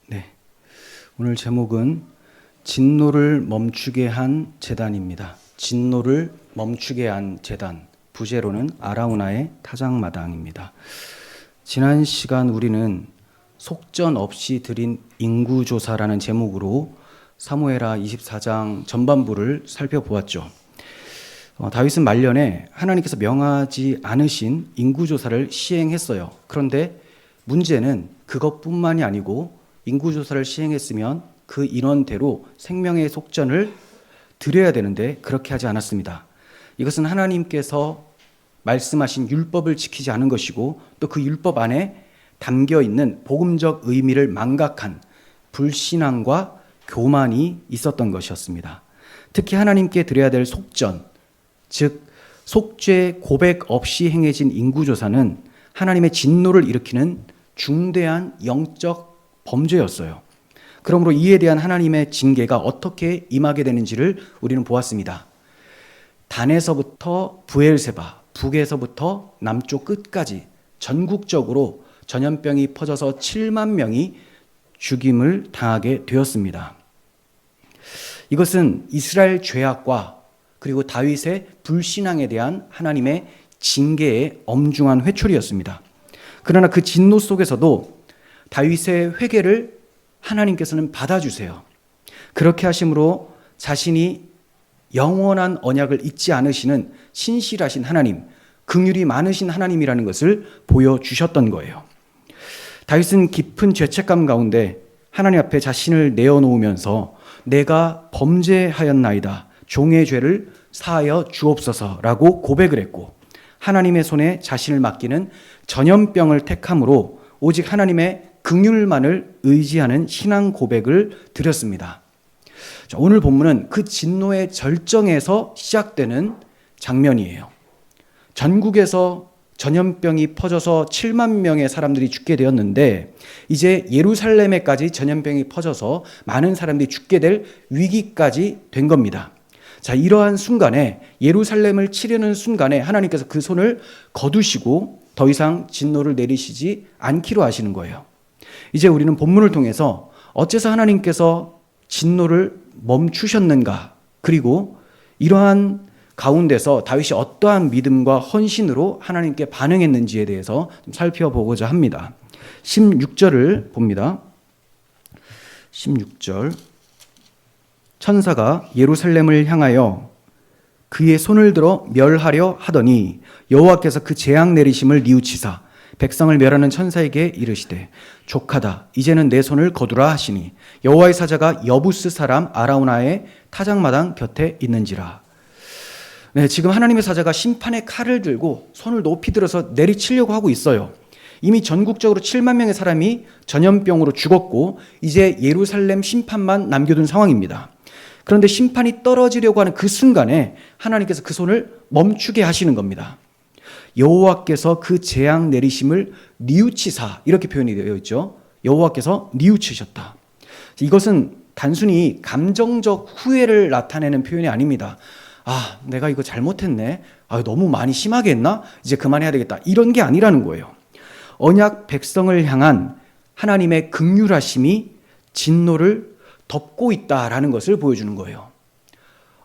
네, 오늘 제목은 진노를 멈추게 한 제단입니다. 진노를 멈추게 한 제단, 부제로는 아라우나의 타작마당입니다. 지난 시간 우리는 속전 없이 드린 인구조사라는 제목으로 사무엘하 24장 전반부를 살펴보았죠. 다윗은 말년에 하나님께서 명하지 않으신 인구조사를 시행했어요. 그런데 문제는 그것뿐만이 아니고 인구조사를 시행했으면 그 인원대로 생명의 속전을 드려야 되는데 그렇게 하지 않았습니다. 이것은 하나님께서 말씀하신 율법을 지키지 않은 것이고 또 그 율법 안에 담겨 있는 복음적 의미를 망각한 불신앙과 교만이 있었던 것이었습니다. 특히 하나님께 드려야 될 속전, 즉 속죄 고백 없이 행해진 인구조사는 하나님의 진노를 일으키는 중대한 영적 범죄였어요. 그러므로 이에 대한 하나님의 징계가 어떻게 임하게 되는지를 우리는 보았습니다. 단에서부터 부엘세바, 북에서부터 남쪽 끝까지 전국적으로 전염병이 퍼져서 7만 명이 죽임을 당하게 되었습니다. 이것은 이스라엘 죄악과 그리고 다윗의 불신앙에 대한 하나님의 징계의 엄중한 회초리였습니다. 그러나 그 진노 속에서도 다윗의 회개를 하나님께서는 받아주세요. 그렇게 하심으로 자신이 영원한 언약을 잊지 않으시는 신실하신 하나님, 긍휼이 많으신 하나님이라는 것을 보여주셨던 거예요. 다윗은 깊은 죄책감 가운데 하나님 앞에 자신을 내어놓으면서 내가 범죄하였나이다, 종의 죄를 사하여 주옵소서라고 고백을 했고 하나님의 손에 자신을 맡기는 전염병을 택함으로 오직 하나님의 긍휼만을 의지하는 신앙 고백을 드렸습니다. 오늘 본문은 그 진노의 절정에서 시작되는 장면이에요. 전국에서 전염병이 퍼져서 7만 명의 사람들이 죽게 되었는데 이제 예루살렘에까지 전염병이 퍼져서 많은 사람들이 죽게 될 위기까지 된 겁니다. 자, 이러한 순간에 예루살렘을 치려는 순간에 하나님께서 그 손을 거두시고 더 이상 진노를 내리시지 않기로 하시는 거예요. 이제 우리는 본문을 통해서 어째서 하나님께서 진노를 멈추셨는가, 그리고 이러한 가운데서 다윗이 어떠한 믿음과 헌신으로 하나님께 반응했는지에 대해서 좀 살펴보고자 합니다. 16절을 봅니다. 16절, 천사가 예루살렘을 향하여 그의 손을 들어 멸하려 하더니 여호와께서 그 재앙 내리심을 뉘우치사 백성을 멸하는 천사에게 이르시되 족하다, 이제는 내 손을 거두라 하시니 여호와의 사자가 여부스 사람 아라우나의 타작마당 곁에 있는지라. 네, 지금 하나님의 사자가 심판의 칼을 들고 손을 높이 들어서 내리치려고 하고 있어요. 이미 전국적으로 7만 명의 사람이 전염병으로 죽었고 이제 예루살렘 심판만 남겨둔 상황입니다. 그런데 심판이 떨어지려고 하는 그 순간에 하나님께서 그 손을 멈추게 하시는 겁니다. 여호와께서 그 재앙 내리심을 뉘우치사, 이렇게 표현이 되어 있죠. 여호와께서 뉘우치셨다. 이것은 단순히 감정적 후회를 나타내는 표현이 아닙니다. 아, 내가 이거 잘못했네. 아, 너무 많이 심하게 했나? 이제 그만해야 되겠다. 이런 게 아니라는 거예요. 언약 백성을 향한 하나님의 긍휼하심이 진노를 덮고 있다라는 것을 보여주는 거예요.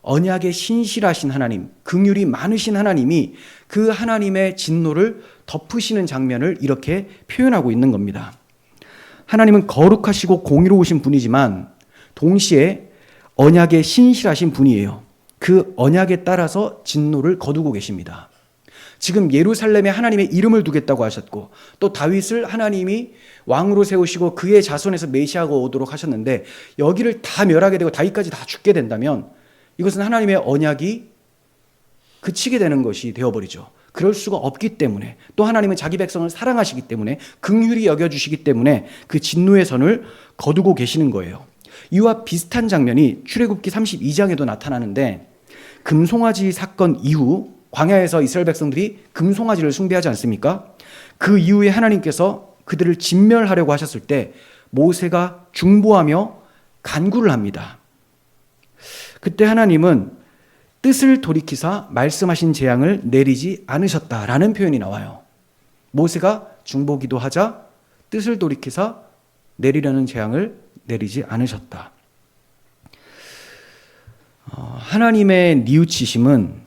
언약의 신실하신 하나님, 긍휼이 많으신 하나님이 그 하나님의 진노를 덮으시는 장면을 이렇게 표현하고 있는 겁니다. 하나님은 거룩하시고 공의로우신 분이지만 동시에 언약의 신실하신 분이에요. 그 언약에 따라서 진노를 거두고 계십니다. 지금 예루살렘에 하나님의 이름을 두겠다고 하셨고 또 다윗을 하나님이 왕으로 세우시고 그의 자손에서 메시아가 오도록 하셨는데 여기를 다 멸하게 되고 다윗까지 다 죽게 된다면 이것은 하나님의 언약이 그치게 되는 것이 되어버리죠. 그럴 수가 없기 때문에 또 하나님은 자기 백성을 사랑하시기 때문에 긍휼히 여겨주시기 때문에 그 진노의 선을 거두고 계시는 거예요. 이와 비슷한 장면이 출애굽기 32장에도 나타나는데 금송아지 사건 이후 광야에서 이스라엘 백성들이 금송아지를 숭배하지 않습니까? 그 이후에 하나님께서 그들을 진멸하려고 하셨을 때 모세가 중보하며 간구를 합니다. 그때 하나님은 뜻을 돌이키사 말씀하신 재앙을 내리지 않으셨다라는 표현이 나와요. 모세가 중보기도하자 뜻을 돌이키사 내리려는 재앙을 내리지 않으셨다. 하나님의 뉘우치심은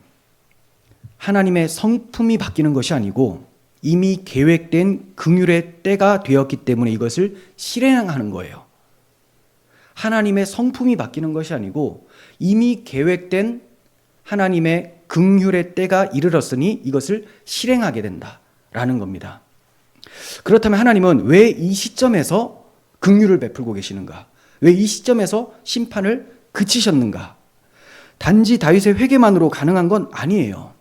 하나님의 성품이 바뀌는 것이 아니고 이미 계획된 긍휼의 때가 되었기 때문에 이것을 실행하는 거예요. 하나님의 성품이 바뀌는 것이 아니고 이미 계획된 하나님의 긍휼의 때가 이르렀으니 이것을 실행하게 된다라는 겁니다. 그렇다면 하나님은 왜 이 시점에서 긍휼을 베풀고 계시는가? 왜 이 시점에서 심판을 그치셨는가? 단지 다윗의 회개만으로 가능한 건 아니에요.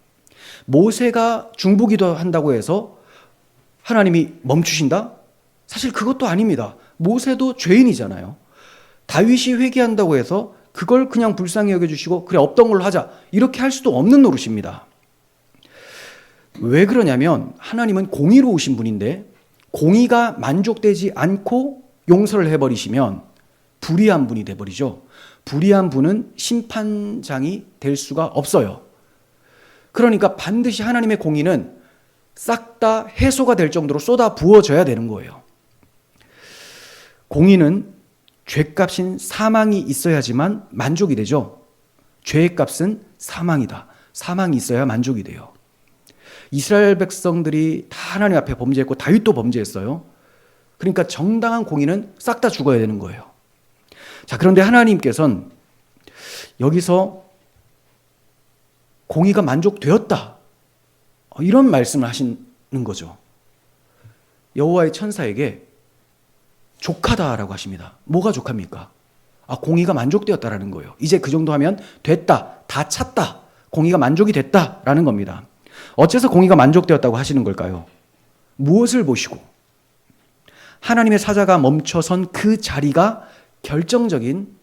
모세가 중보기도 한다고 해서 하나님이 멈추신다? 사실 그것도 아닙니다. 모세도 죄인이잖아요. 다윗이 회개한다고 해서 그걸 그냥 불쌍히 여겨주시고 그래 없던 걸로 하자 이렇게 할 수도 없는 노릇입니다. 왜 그러냐면 하나님은 공의로우신 분인데 공의가 만족되지 않고 용서를 해버리시면 불의한 분이 돼버리죠. 불의한 분은 심판장이 될 수가 없어요. 그러니까 반드시 하나님의 공의는 싹 다 해소가 될 정도로 쏟아 부어져야 되는 거예요. 공의는 죄값인 사망이 있어야지만 만족이 되죠. 죄의 값은 사망이다. 사망이 있어야 만족이 돼요. 이스라엘 백성들이 다 하나님 앞에 범죄했고 다윗도 범죄했어요. 그러니까 정당한 공의는 싹 다 죽어야 되는 거예요. 자, 그런데 하나님께서는 여기서 공의가 만족되었다. 이런 말씀을 하시는 거죠. 여호와의 천사에게 족하다라고 하십니다. 뭐가 족합니까? 공의가 만족되었다라는 거예요. 이제 그 정도 하면 됐다. 다 찼다. 공의가 만족이 됐다라는 겁니다. 어째서 공의가 만족되었다고 하시는 걸까요? 무엇을 보시고? 하나님의 사자가 멈춰선 그 자리가 결정적인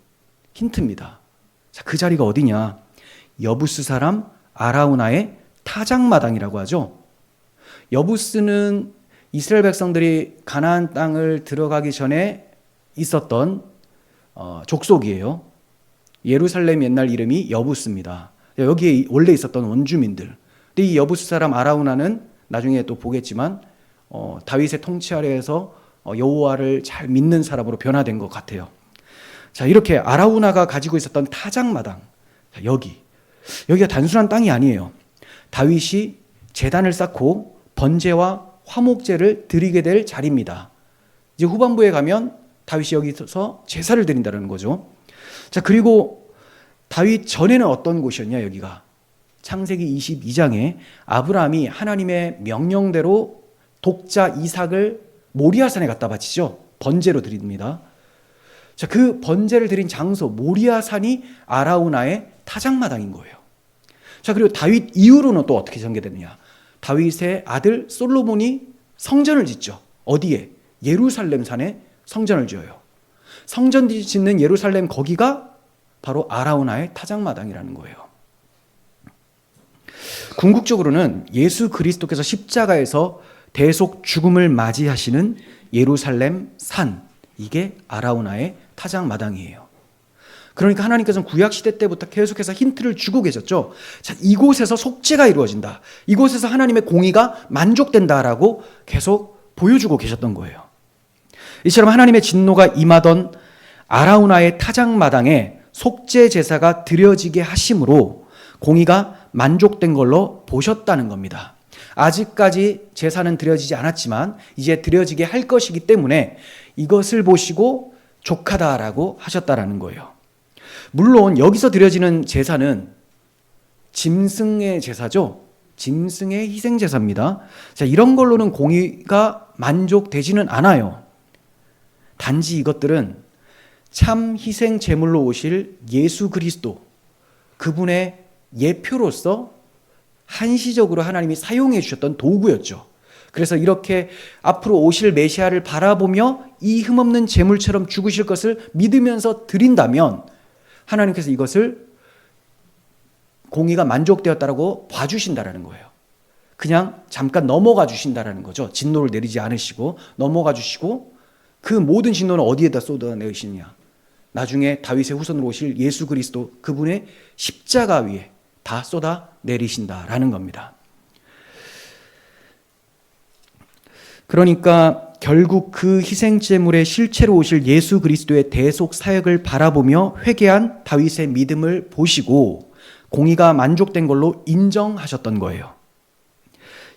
힌트입니다. 자, 그 자리가 어디냐? 여부스 사람 아라우나의 타작마당이라고 하죠. 여부스는 이스라엘 백성들이 가나안 땅을 들어가기 전에 있었던 족속이에요. 예루살렘 옛날 이름이 여부스입니다. 여기에 원래 있었던 원주민들. 근데 이 여부스 사람 아라우나는 나중에 또 보겠지만 다윗의 통치 아래에서 여호와를 잘 믿는 사람으로 변화된 것 같아요. 자, 이렇게 아라우나가 가지고 있었던 타작마당. 자, 여기가 단순한 땅이 아니에요. 다윗이 제단을 쌓고 번제와 화목제를 드리게 될 자리입니다. 이제 후반부에 가면 다윗이 여기서 제사를 드린다는 거죠. 자, 그리고 다윗 전에는 어떤 곳이었냐, 여기가. 창세기 22장에 아브라함이 하나님의 명령대로 독자 이삭을 모리아산에 갖다 바치죠. 번제로 드립니다. 자, 그 번제를 드린 장소 모리아산이 아라우나의 타작마당인 거예요. 자, 그리고 다윗 이후로는 또 어떻게 전개되느냐? 다윗의 아들 솔로몬이 성전을 짓죠. 어디에? 예루살렘 산에 성전을 지어요. 성전 짓는 예루살렘 거기가 바로 아라우나의 타작마당이라는 거예요. 궁극적으로는 예수 그리스도께서 십자가에서 대속 죽음을 맞이하시는 예루살렘 산, 이게 아라우나의 타작마당이에요. 그러니까 하나님께서는 구약시대 때부터 계속해서 힌트를 주고 계셨죠. 자, 이곳에서 속죄가 이루어진다. 이곳에서 하나님의 공의가 만족된다라고 계속 보여주고 계셨던 거예요. 이처럼 하나님의 진노가 임하던 아라우나의 타작마당에 속죄 제사가 드려지게 하심으로 공의가 만족된 걸로 보셨다는 겁니다. 아직까지 제사는 드려지지 않았지만 이제 드려지게 할 것이기 때문에 이것을 보시고 족하다라고 하셨다라는 거예요. 물론 여기서 드려지는 제사는 짐승의 제사죠. 짐승의 희생 제사입니다. 자, 이런 걸로는 공의가 만족되지는 않아요. 단지 이것들은 참 희생 제물로 오실 예수 그리스도, 그분의 예표로서 한시적으로 하나님이 사용해 주셨던 도구였죠. 그래서 이렇게 앞으로 오실 메시아를 바라보며 이 흠없는 제물처럼 죽으실 것을 믿으면서 드린다면 하나님께서 이것을 공의가 만족되었다라고 봐주신다라는 거예요. 그냥 잠깐 넘어가 주신다라는 거죠. 진노를 내리지 않으시고 넘어가 주시고 그 모든 진노는 어디에다 쏟아내시느냐? 나중에 다윗의 후손으로 오실 예수 그리스도 그분의 십자가 위에 다 쏟아내리신다라는 겁니다. 그러니까 결국 그 희생제물의 실체로 오실 예수 그리스도의 대속 사역을 바라보며 회개한 다윗의 믿음을 보시고 공의가 만족된 걸로 인정하셨던 거예요.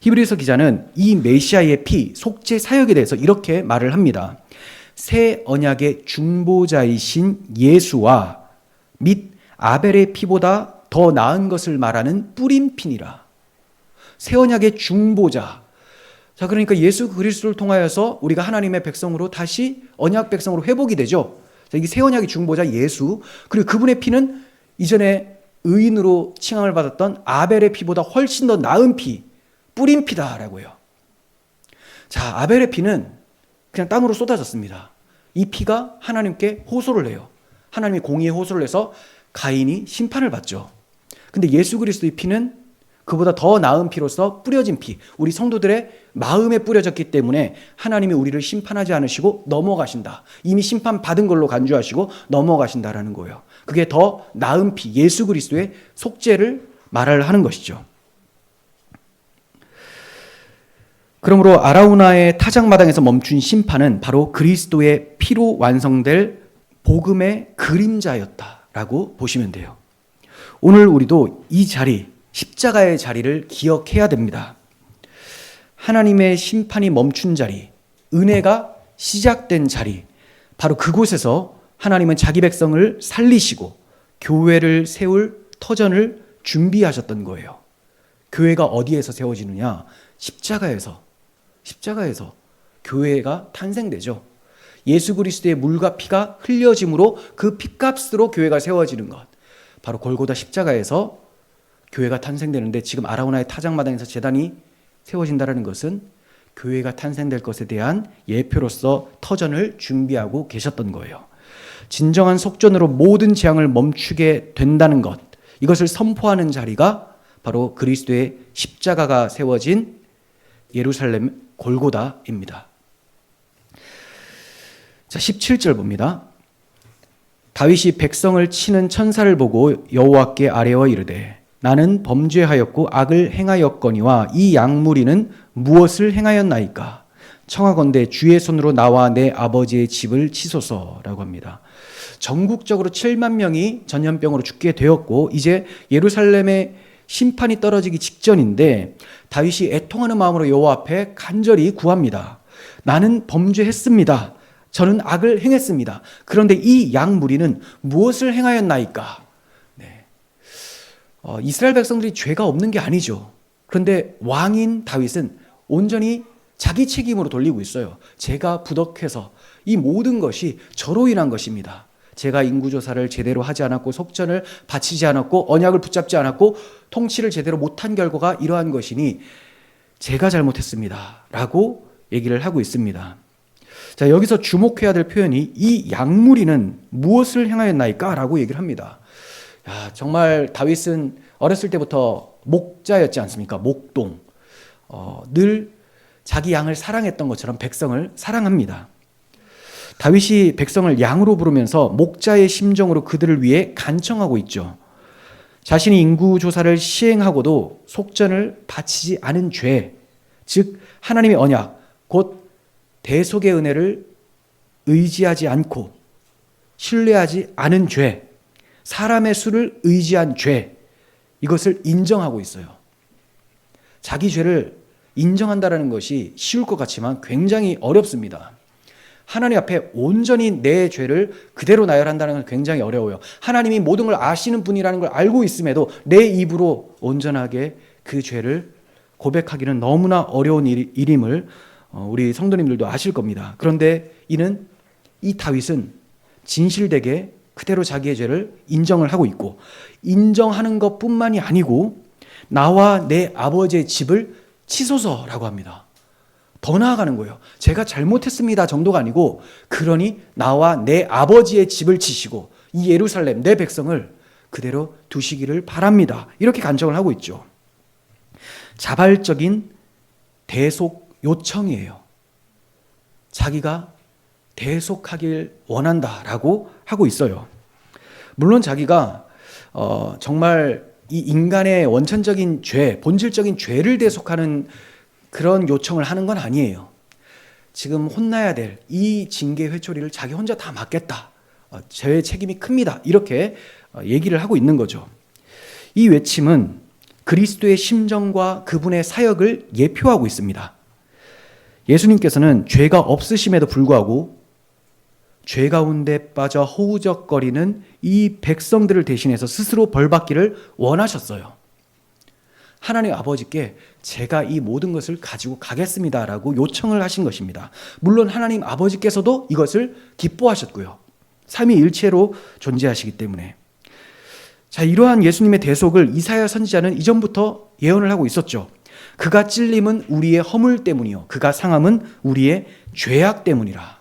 히브리서 기자는 이 메시아의 피, 속죄 사역에 대해서 이렇게 말을 합니다. 새 언약의 중보자이신 예수와 및 아벨의 피보다 더 나은 것을 말하는 뿌린 피니라. 새 언약의 중보자. 자, 그러니까 예수 그리스도를 통하여서 우리가 하나님의 백성으로 다시 언약 백성으로 회복이 되죠. 자, 이게 새 언약의 중보자 예수, 그리고 그분의 피는 이전에 의인으로 칭함을 받았던 아벨의 피보다 훨씬 더 나은 피, 뿌린 피다라고요. 자, 아벨의 피는 그냥 땅으로 쏟아졌습니다. 이 피가 하나님께 호소를 해요. 하나님이 공의에 호소를 해서 가인이 심판을 받죠. 근데 예수 그리스도의 피는 그보다 더 나은 피로서 뿌려진 피, 우리 성도들의 마음에 뿌려졌기 때문에 하나님이 우리를 심판하지 않으시고 넘어가신다. 이미 심판받은 걸로 간주하시고 넘어가신다라는 거예요. 그게 더 나은 피, 예수 그리스도의 속죄를 말을 하는 것이죠. 그러므로 아라우나의 타작마당에서 멈춘 심판은 바로 그리스도의 피로 완성될 복음의 그림자였다라고 보시면 돼요. 오늘 우리도 이 자리, 십자가의 자리를 기억해야 됩니다. 하나님의 심판이 멈춘 자리, 은혜가 시작된 자리, 바로 그곳에서 하나님은 자기 백성을 살리시고 교회를 세울 터전을 준비하셨던 거예요. 교회가 어디에서 세워지느냐? 십자가에서 교회가 탄생되죠. 예수 그리스도의 물과 피가 흘려짐으로 그 피값으로 교회가 세워지는 것, 바로 골고다 십자가에서 교회가 탄생되는데, 지금 아라우나의 타작마당에서 제단이 세워진다는 것은 교회가 탄생될 것에 대한 예표로서 터전을 준비하고 계셨던 거예요. 진정한 속전으로 모든 재앙을 멈추게 된다는 것, 이것을 선포하는 자리가 바로 그리스도의 십자가가 세워진 예루살렘 골고다입니다. 자, 17절 봅니다. 다윗이 백성을 치는 천사를 보고 여호와께 아뢰어 이르되 나는 범죄하였고 악을 행하였거니와 이 양무리는 무엇을 행하였나이까? 청하건대 주의 손으로 나와 내 아버지의 집을 치소서라고 합니다. 전국적으로 7만 명이 전염병으로 죽게 되었고 이제 예루살렘의 심판이 떨어지기 직전인데 다윗이 애통하는 마음으로 여호와 앞에 간절히 구합니다. 나는 범죄했습니다. 저는 악을 행했습니다. 그런데 이 양무리는 무엇을 행하였나이까? 이스라엘 백성들이 죄가 없는 게 아니죠. 그런데 왕인 다윗은 온전히 자기 책임으로 돌리고 있어요. 제가 부덕해서 이 모든 것이 저로 인한 것입니다. 제가 인구조사를 제대로 하지 않았고 속전을 바치지 않았고 언약을 붙잡지 않았고 통치를 제대로 못한 결과가 이러한 것이니 제가 잘못했습니다 라고 얘기를 하고 있습니다. 자, 여기서 주목해야 될 표현이 이 양무리는 무엇을 행하였나이까? 라고 얘기를 합니다. 야, 정말 다윗은 어렸을 때부터 목자였지 않습니까? 목동. 늘 자기 양을 사랑했던 것처럼 백성을 사랑합니다. 다윗이 백성을 양으로 부르면서 목자의 심정으로 그들을 위해 간청하고 있죠. 자신이 인구조사를 시행하고도 속전을 바치지 않은 죄, 즉 하나님의 언약, 곧 대속의 은혜를 의지하지 않고 신뢰하지 않은 죄, 사람의 수를 의지한 죄, 이것을 인정하고 있어요. 자기 죄를 인정한다는 것이 쉬울 것 같지만 굉장히 어렵습니다. 하나님 앞에 온전히 내 죄를 그대로 나열한다는 건 굉장히 어려워요. 하나님이 모든 걸 아시는 분이라는 걸 알고 있음에도 내 입으로 온전하게 그 죄를 고백하기는 너무나 어려운 일임을 우리 성도님들도 아실 겁니다. 그런데 이 다윗은 진실되게 그대로 자기의 죄를 인정을 하고 있고, 인정하는 것뿐만이 아니고 나와 내 아버지의 집을 치소서라고 합니다. 더 나아가는 거예요. 제가 잘못했습니다 정도가 아니고, 그러니 나와 내 아버지의 집을 치시고 이 예루살렘 내 백성을 그대로 두시기를 바랍니다. 이렇게 간청을 하고 있죠. 자발적인 대속 요청이에요. 자기가 대속하길 원한다라고 하고 있어요. 물론 자기가 정말 이 인간의 원천적인 죄, 본질적인 죄를 대속하는 그런 요청을 하는 건 아니에요. 지금 혼나야 될 이 징계 회초리를 자기 혼자 다 맡겠다. 제 책임이 큽니다. 이렇게 얘기를 하고 있는 거죠. 이 외침은 그리스도의 심정과 그분의 사역을 예표하고 있습니다. 예수님께서는 죄가 없으심에도 불구하고 죄 가운데 빠져 허우적거리는 이 백성들을 대신해서 스스로 벌받기를 원하셨어요. 하나님 아버지께 제가 이 모든 것을 가지고 가겠습니다라고 요청을 하신 것입니다. 물론 하나님 아버지께서도 이것을 기뻐하셨고요. 삼위일체로 존재하시기 때문에. 자, 이러한 예수님의 대속을 이사야 선지자는 이전부터 예언을 하고 있었죠. 그가 찔림은 우리의 허물 때문이요 그가 상함은 우리의 죄악 때문이라.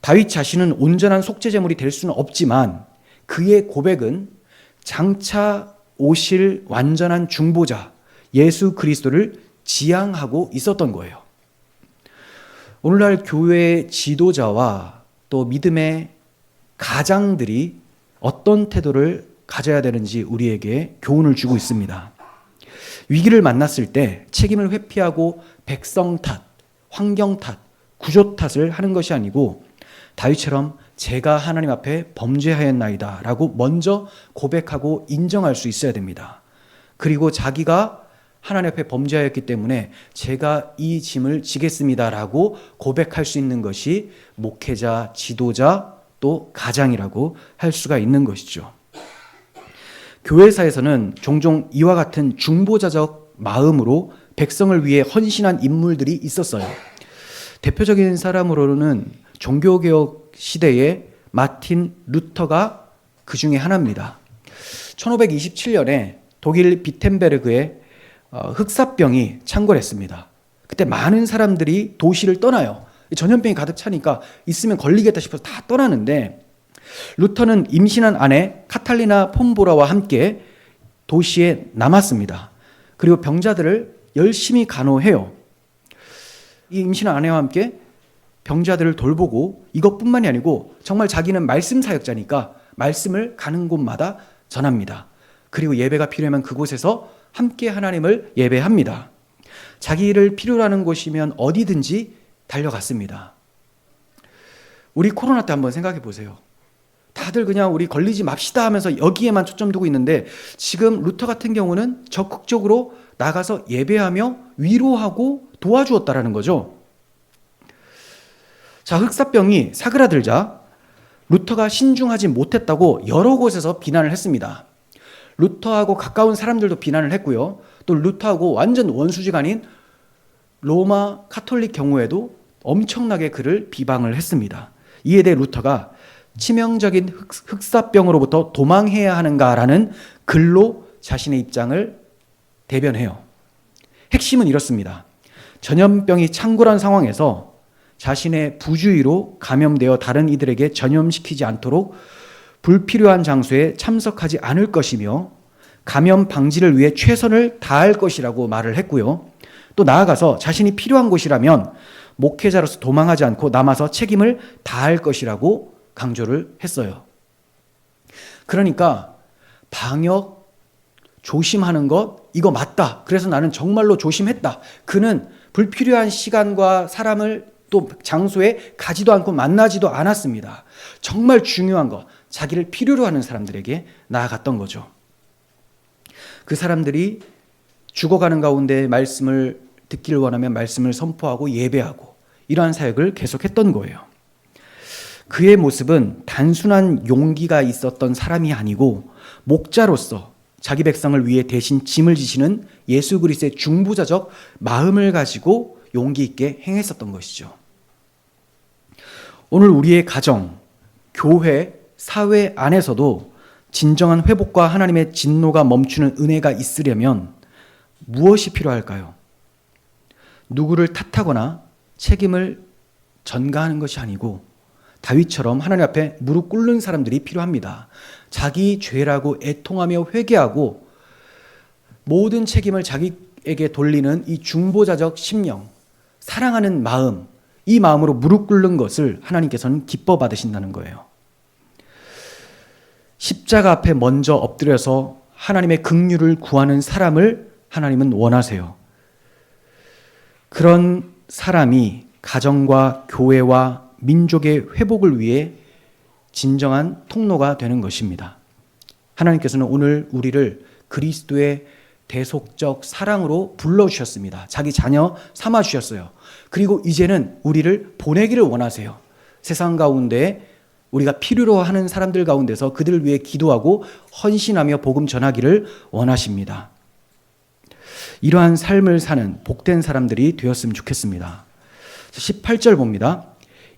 다윗 자신은 온전한 속죄제물이 될 수는 없지만 그의 고백은 장차 오실 완전한 중보자 예수 그리스도를 지향하고 있었던 거예요. 오늘날 교회의 지도자와 또 믿음의 가장들이 어떤 태도를 가져야 되는지 우리에게 교훈을 주고 있습니다. 위기를 만났을 때 책임을 회피하고 백성 탓, 환경 탓, 구조 탓을 하는 것이 아니고 다윗처럼 제가 하나님 앞에 범죄하였나이다 라고 먼저 고백하고 인정할 수 있어야 됩니다. 그리고 자기가 하나님 앞에 범죄하였기 때문에 제가 이 짐을 지겠습니다 라고 고백할 수 있는 것이 목회자, 지도자, 또 가장이라고 할 수가 있는 것이죠. 교회사에서는 종종 이와 같은 중보자적 마음으로 백성을 위해 헌신한 인물들이 있었어요. 대표적인 사람으로는 종교개혁 시대의 마틴 루터가 그 중에 하나입니다. 1527년에 독일 비텐베르그에 흑사병이 창궐했습니다. 그때 많은 사람들이 도시를 떠나요. 전염병이 가득 차니까 있으면 걸리겠다 싶어서 다 떠나는데 루터는 임신한 아내 카탈리나 폼보라와 함께 도시에 남았습니다. 그리고 병자들을 열심히 간호해요. 이 임신한 아내와 함께 병자들을 돌보고 이것뿐만이 아니고 정말 자기는 말씀 사역자니까 말씀을 가는 곳마다 전합니다. 그리고 예배가 필요하면 그곳에서 함께 하나님을 예배합니다. 자기를 필요로 하는 곳이면 어디든지 달려갔습니다. 우리 코로나 때 한번 생각해 보세요. 다들 그냥 우리 걸리지 맙시다 하면서 여기에만 초점 두고 있는데 지금 루터 같은 경우는 적극적으로 나가서 예배하며 위로하고 도와주었다라는 거죠. 자, 흑사병이 사그라들자 루터가 신중하지 못했다고 여러 곳에서 비난을 했습니다. 루터하고 가까운 사람들도 비난을 했고요. 또 루터하고 완전 원수지간인 로마 카톨릭 경우에도 엄청나게 그를 비방을 했습니다. 이에 대해 루터가 치명적인 흑사병으로부터 도망해야 하는가라는 글로 자신의 입장을 대변해요. 핵심은 이렇습니다. 전염병이 창궐한 상황에서 자신의 부주의로 감염되어 다른 이들에게 전염시키지 않도록 불필요한 장소에 참석하지 않을 것이며 감염 방지를 위해 최선을 다할 것이라고 말을 했고요. 또 나아가서 자신이 필요한 곳이라면 목회자로서 도망하지 않고 남아서 책임을 다할 것이라고 강조를 했어요. 그러니까 방역 조심하는 것 이거 맞다. 그래서 나는 정말로 조심했다. 그는 불필요한 시간과 사람을 또 장소에 가지도 않고 만나지도 않았습니다. 정말 중요한 것, 자기를 필요로 하는 사람들에게 나아갔던 거죠. 그 사람들이 죽어가는 가운데 말씀을 듣기를 원하면 말씀을 선포하고 예배하고 이러한 사역을 계속했던 거예요. 그의 모습은 단순한 용기가 있었던 사람이 아니고 목자로서 자기 백성을 위해 대신 짐을 지시는 예수 그리스도의 중보자적 마음을 가지고 용기 있게 행했었던 것이죠. 오늘 우리의 가정, 교회, 사회 안에서도 진정한 회복과 하나님의 진노가 멈추는 은혜가 있으려면 무엇이 필요할까요? 누구를 탓하거나 책임을 전가하는 것이 아니고 다윗처럼 하나님 앞에 무릎 꿇는 사람들이 필요합니다. 자기 죄라고 애통하며 회개하고 모든 책임을 자기에게 돌리는 이 중보자적 심령, 사랑하는 마음, 이 마음으로 무릎 꿇는 것을 하나님께서는 기뻐 받으신다는 거예요. 십자가 앞에 먼저 엎드려서 하나님의 긍휼을 구하는 사람을 하나님은 원하세요. 그런 사람이 가정과 교회와 민족의 회복을 위해 진정한 통로가 되는 것입니다. 하나님께서는 오늘 우리를 그리스도의 대속적 사랑으로 불러주셨습니다. 자기 자녀 삼아주셨어요. 그리고 이제는 우리를 보내기를 원하세요. 세상 가운데 우리가 필요로 하는 사람들 가운데서 그들을 위해 기도하고 헌신하며 복음 전하기를 원하십니다. 이러한 삶을 사는 복된 사람들이 되었으면 좋겠습니다. 18절 봅니다.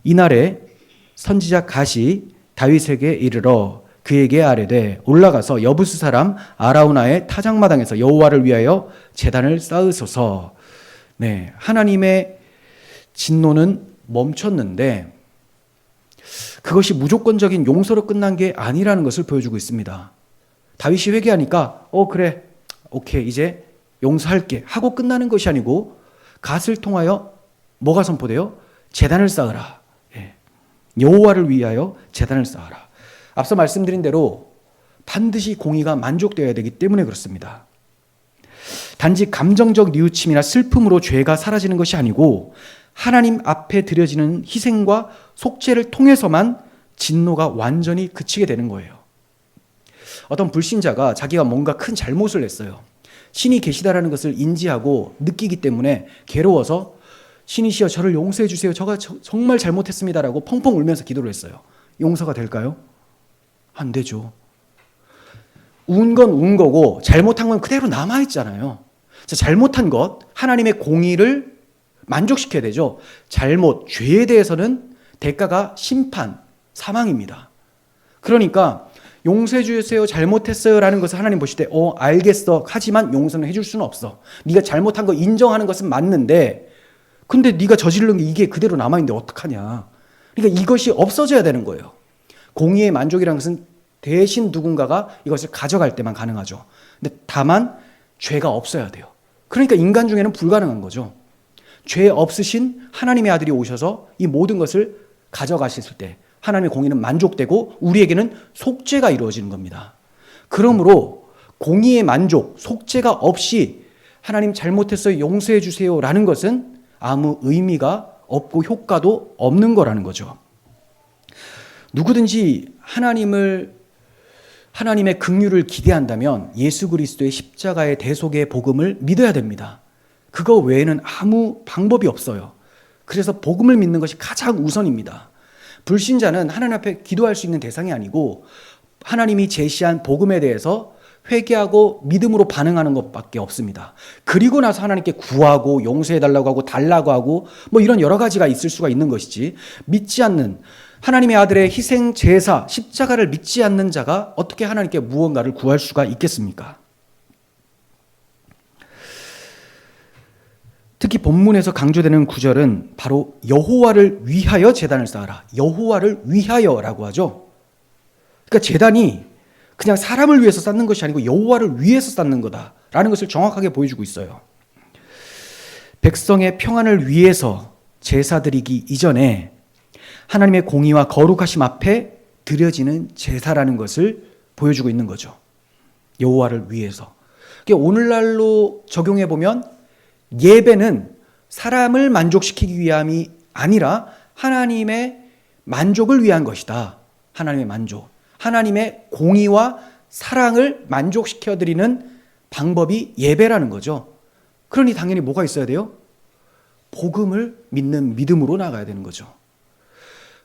이날에 선지자 갓이 다윗에게 이르러 그에게 아뢰되 올라가서 여부스 사람 아라우나의 타작마당에서 여호와를 위하여 제단을 쌓으소서. 네, 하나님의 진노는 멈췄는데 그것이 무조건적인 용서로 끝난 게 아니라는 것을 보여주고 있습니다. 다윗이 회개하니까 그래, 오케이, 이제 용서할게 하고 끝나는 것이 아니고 갓을 통하여 뭐가 선포돼요? 제단을 쌓으라. 예. 여호와를 위하여 제단을 쌓아라. 앞서 말씀드린 대로 반드시 공의가 만족되어야 되기 때문에 그렇습니다. 단지 감정적 뉘우침이나 슬픔으로 죄가 사라지는 것이 아니고 하나님 앞에 드려지는 희생과 속죄를 통해서만 진노가 완전히 그치게 되는 거예요. 어떤 불신자가 자기가 뭔가 큰 잘못을 했어요. 신이 계시다라는 것을 인지하고 느끼기 때문에 괴로워서 신이시여 저를 용서해 주세요. 제가 정말 잘못했습니다라고 펑펑 울면서 기도를 했어요. 용서가 될까요? 안 되죠. 운 건 운 거고 잘못한 건 그대로 남아있잖아요. 잘못한 것, 하나님의 공의를 만족시켜야 되죠. 잘못, 죄에 대해서는 대가가 심판, 사망입니다. 그러니까 용서해 주세요, 잘못했어요 라는 것을 하나님 보실 때 알겠어, 하지만 용서는 해줄 수는 없어. 네가 잘못한 거 인정하는 것은 맞는데 근데 네가 저지른 게 이게 그대로 남아있는데 어떡하냐. 그러니까 이것이 없어져야 되는 거예요. 공의의 만족이라는 것은 대신 누군가가 이것을 가져갈 때만 가능하죠. 근데 다만 죄가 없어야 돼요. 그러니까 인간 중에는 불가능한 거죠. 죄 없으신 하나님의 아들이 오셔서 이 모든 것을 가져가셨을 때 하나님의 공의는 만족되고 우리에게는 속죄가 이루어지는 겁니다. 그러므로 공의의 만족, 속죄가 없이 하나님 잘못했어요, 용서해 주세요 라는 것은 아무 의미가 없고 효과도 없는 거라는 거죠. 누구든지 하나님의 긍휼을 기대한다면 예수 그리스도의 십자가의 대속의 복음을 믿어야 됩니다. 그거 외에는 아무 방법이 없어요. 그래서 복음을 믿는 것이 가장 우선입니다. 불신자는 하나님 앞에 기도할 수 있는 대상이 아니고 하나님이 제시한 복음에 대해서 회개하고 믿음으로 반응하는 것밖에 없습니다. 그리고 나서 하나님께 구하고 용서해달라고 하고 달라고 하고 이런 여러 가지가 있을 수가 있는 것이지, 믿지 않는 하나님의 아들의 희생 제사 십자가를 믿지 않는 자가 어떻게 하나님께 무언가를 구할 수가 있겠습니까? 특히 본문에서 강조되는 구절은 바로 여호와를 위하여 제단을 쌓아라. 여호와를 위하여라고 하죠. 그러니까 제단이 그냥 사람을 위해서 쌓는 것이 아니고 여호와를 위해서 쌓는 거다라는 것을 정확하게 보여주고 있어요. 백성의 평안을 위해서 제사 드리기 이전에 하나님의 공의와 거룩하심 앞에 드려지는 제사라는 것을 보여주고 있는 거죠. 여호와를 위해서. 그러니까 오늘날로 적용해 보면 예배는 사람을 만족시키기 위함이 아니라 하나님의 만족을 위한 것이다. 하나님의 만족. 하나님의 공의와 사랑을 만족시켜드리는 방법이 예배라는 거죠. 그러니 당연히 뭐가 있어야 돼요? 복음을 믿는 믿음으로 나아가야 되는 거죠.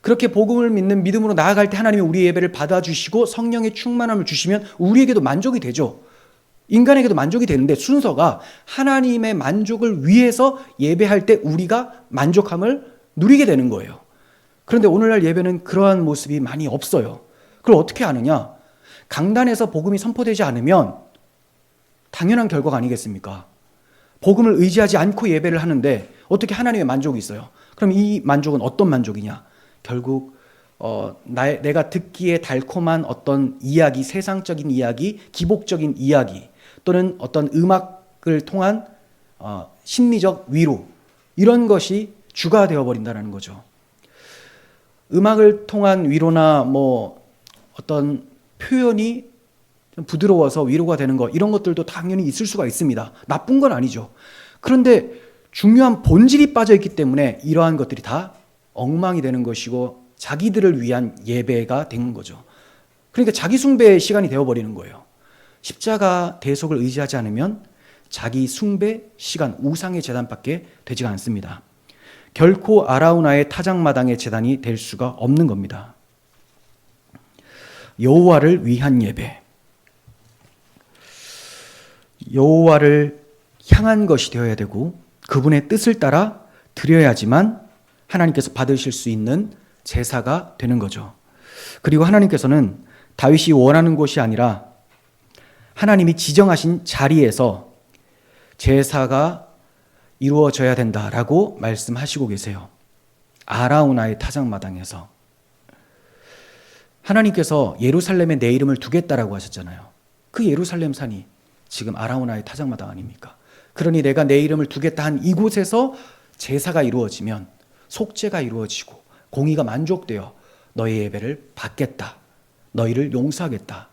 그렇게 복음을 믿는 믿음으로 나아갈 때 하나님이 우리의 예배를 받아주시고 성령의 충만함을 주시면 우리에게도 만족이 되죠. 인간에게도 만족이 되는데 순서가 하나님의 만족을 위해서 예배할 때 우리가 만족함을 누리게 되는 거예요. 그런데 오늘날 예배는 그러한 모습이 많이 없어요. 그걸 어떻게 아느냐? 강단에서 복음이 선포되지 않으면 당연한 결과가 아니겠습니까? 복음을 의지하지 않고 예배를 하는데 어떻게 하나님의 만족이 있어요? 그럼 이 만족은 어떤 만족이냐? 결국 내가 듣기에 달콤한 어떤 이야기, 세상적인 이야기, 기복적인 이야기, 또는 어떤 음악을 통한 심리적 위로, 이런 것이 주가 되어버린다는 거죠. 음악을 통한 위로나 어떤 표현이 좀 부드러워서 위로가 되는 것, 이런 것들도 당연히 있을 수가 있습니다. 나쁜 건 아니죠. 그런데 중요한 본질이 빠져있기 때문에 이러한 것들이 다 엉망이 되는 것이고 자기들을 위한 예배가 된 거죠. 그러니까 자기 숭배의 시간이 되어버리는 거예요. 십자가 대속을 의지하지 않으면 자기 숭배 시간, 우상의 제단밖에 되지가 않습니다. 결코 아라우나의 타작마당의 제단이 될 수가 없는 겁니다. 여호와를 위한 예배, 여호와를 향한 것이 되어야 되고 그분의 뜻을 따라 드려야지만 하나님께서 받으실 수 있는 제사가 되는 거죠. 그리고 하나님께서는 다윗이 원하는 곳이 아니라 하나님이 지정하신 자리에서 제사가 이루어져야 된다라고 말씀하시고 계세요. 아라우나의 타작마당에서. 하나님께서 예루살렘에 내 이름을 두겠다라고 하셨잖아요. 그 예루살렘 산이 지금 아라우나의 타작마당 아닙니까? 그러니 내가 내 이름을 두겠다 한 이곳에서 제사가 이루어지면 속죄가 이루어지고 공의가 만족되어 너의 예배를 받겠다. 너희를 용서하겠다.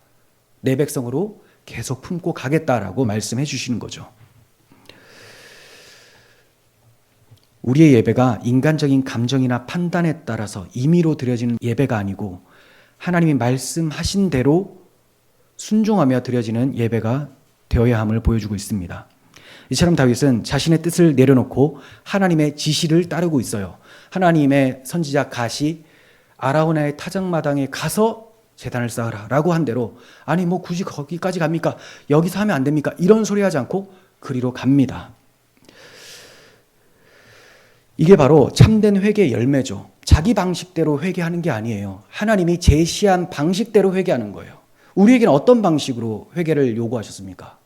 내 백성으로 계속 품고 가겠다라고 말씀해 주시는 거죠. 우리의 예배가 인간적인 감정이나 판단에 따라서 임의로 드려지는 예배가 아니고 하나님이 말씀하신 대로 순종하며 드려지는 예배가 되어야 함을 보여주고 있습니다. 이처럼 다윗은 자신의 뜻을 내려놓고 하나님의 지시를 따르고 있어요. 하나님의 선지자 갓이 아라우나의 타작마당에 가서 제단을 쌓으라 라고 한 대로, 아니 뭐 굳이 거기까지 갑니까? 여기서 하면 안 됩니까? 이런 소리 하지 않고 그리로 갑니다. 이게 바로 참된 회개의 열매죠. 자기 방식대로 회개하는 게 아니에요. 하나님이 제시한 방식대로 회개하는 거예요. 우리에게는 어떤 방식으로 회개를 요구하셨습니까?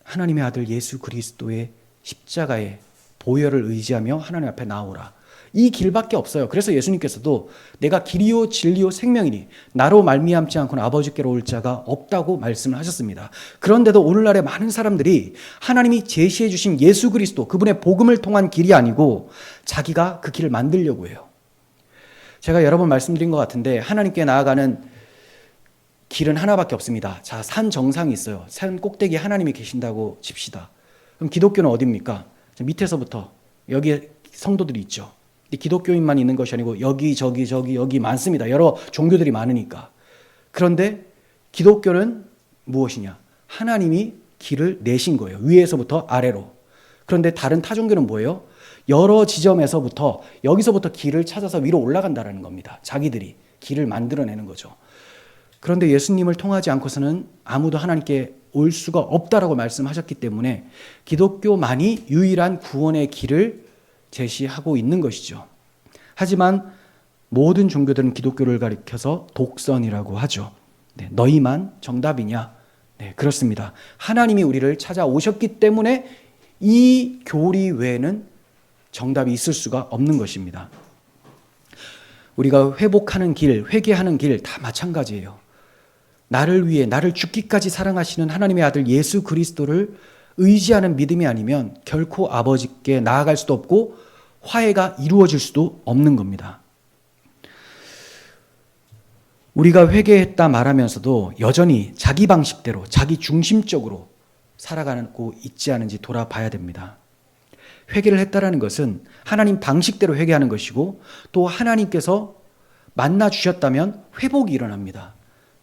하나님의 아들 예수 그리스도의 십자가의 보혈을 의지하며 하나님 앞에 나오라. 이 길밖에 없어요. 그래서 예수님께서도 내가 길이요 진리요 생명이니 나로 말미암지 않고는 아버지께로 올 자가 없다고 말씀을 하셨습니다. 그런데도 오늘날의 많은 사람들이 하나님이 제시해 주신 예수 그리스도, 그분의 복음을 통한 길이 아니고 자기가 그 길을 만들려고 해요. 제가 여러 번 말씀드린 것 같은데 하나님께 나아가는 길은 하나밖에 없습니다. 자, 산 정상이 있어요. 산 꼭대기에 하나님이 계신다고 칩시다. 그럼 기독교는 어디입니까? 밑에서부터 여기에 성도들이 있죠. 기독교인만 있는 것이 아니고 여기 저기 여기 많습니다. 여러 종교들이 많으니까. 그런데 기독교는 무엇이냐? 하나님이 길을 내신 거예요. 위에서부터 아래로. 그런데 다른 타 종교는 뭐예요? 여러 지점에서부터 여기서부터 길을 찾아서 위로 올라간다는 겁니다. 자기들이 길을 만들어내는 거죠. 그런데 예수님을 통하지 않고서는 아무도 하나님께 올 수가 없다라고 말씀하셨기 때문에 기독교만이 유일한 구원의 길을 제시하고 있는 것이죠. 하지만 모든 종교들은 기독교를 가리켜서 독선이라고 하죠. 네, 너희만 정답이냐? 네, 그렇습니다. 하나님이 우리를 찾아오셨기 때문에 이 교리 외에는 정답이 있을 수가 없는 것입니다. 우리가 회복하는 길, 회개하는 길 다 마찬가지예요. 나를 위해 나를 죽기까지 사랑하시는 하나님의 아들 예수 그리스도를 의지하는 믿음이 아니면 결코 아버지께 나아갈 수도 없고 화해가 이루어질 수도 없는 겁니다. 우리가 회개했다 말하면서도 여전히 자기 방식대로 자기 중심적으로 살아가고 있지 않은지 돌아봐야 됩니다. 회개를 했다라는 것은 하나님 방식대로 회개하는 것이고 또 하나님께서 만나 주셨다면 회복이 일어납니다.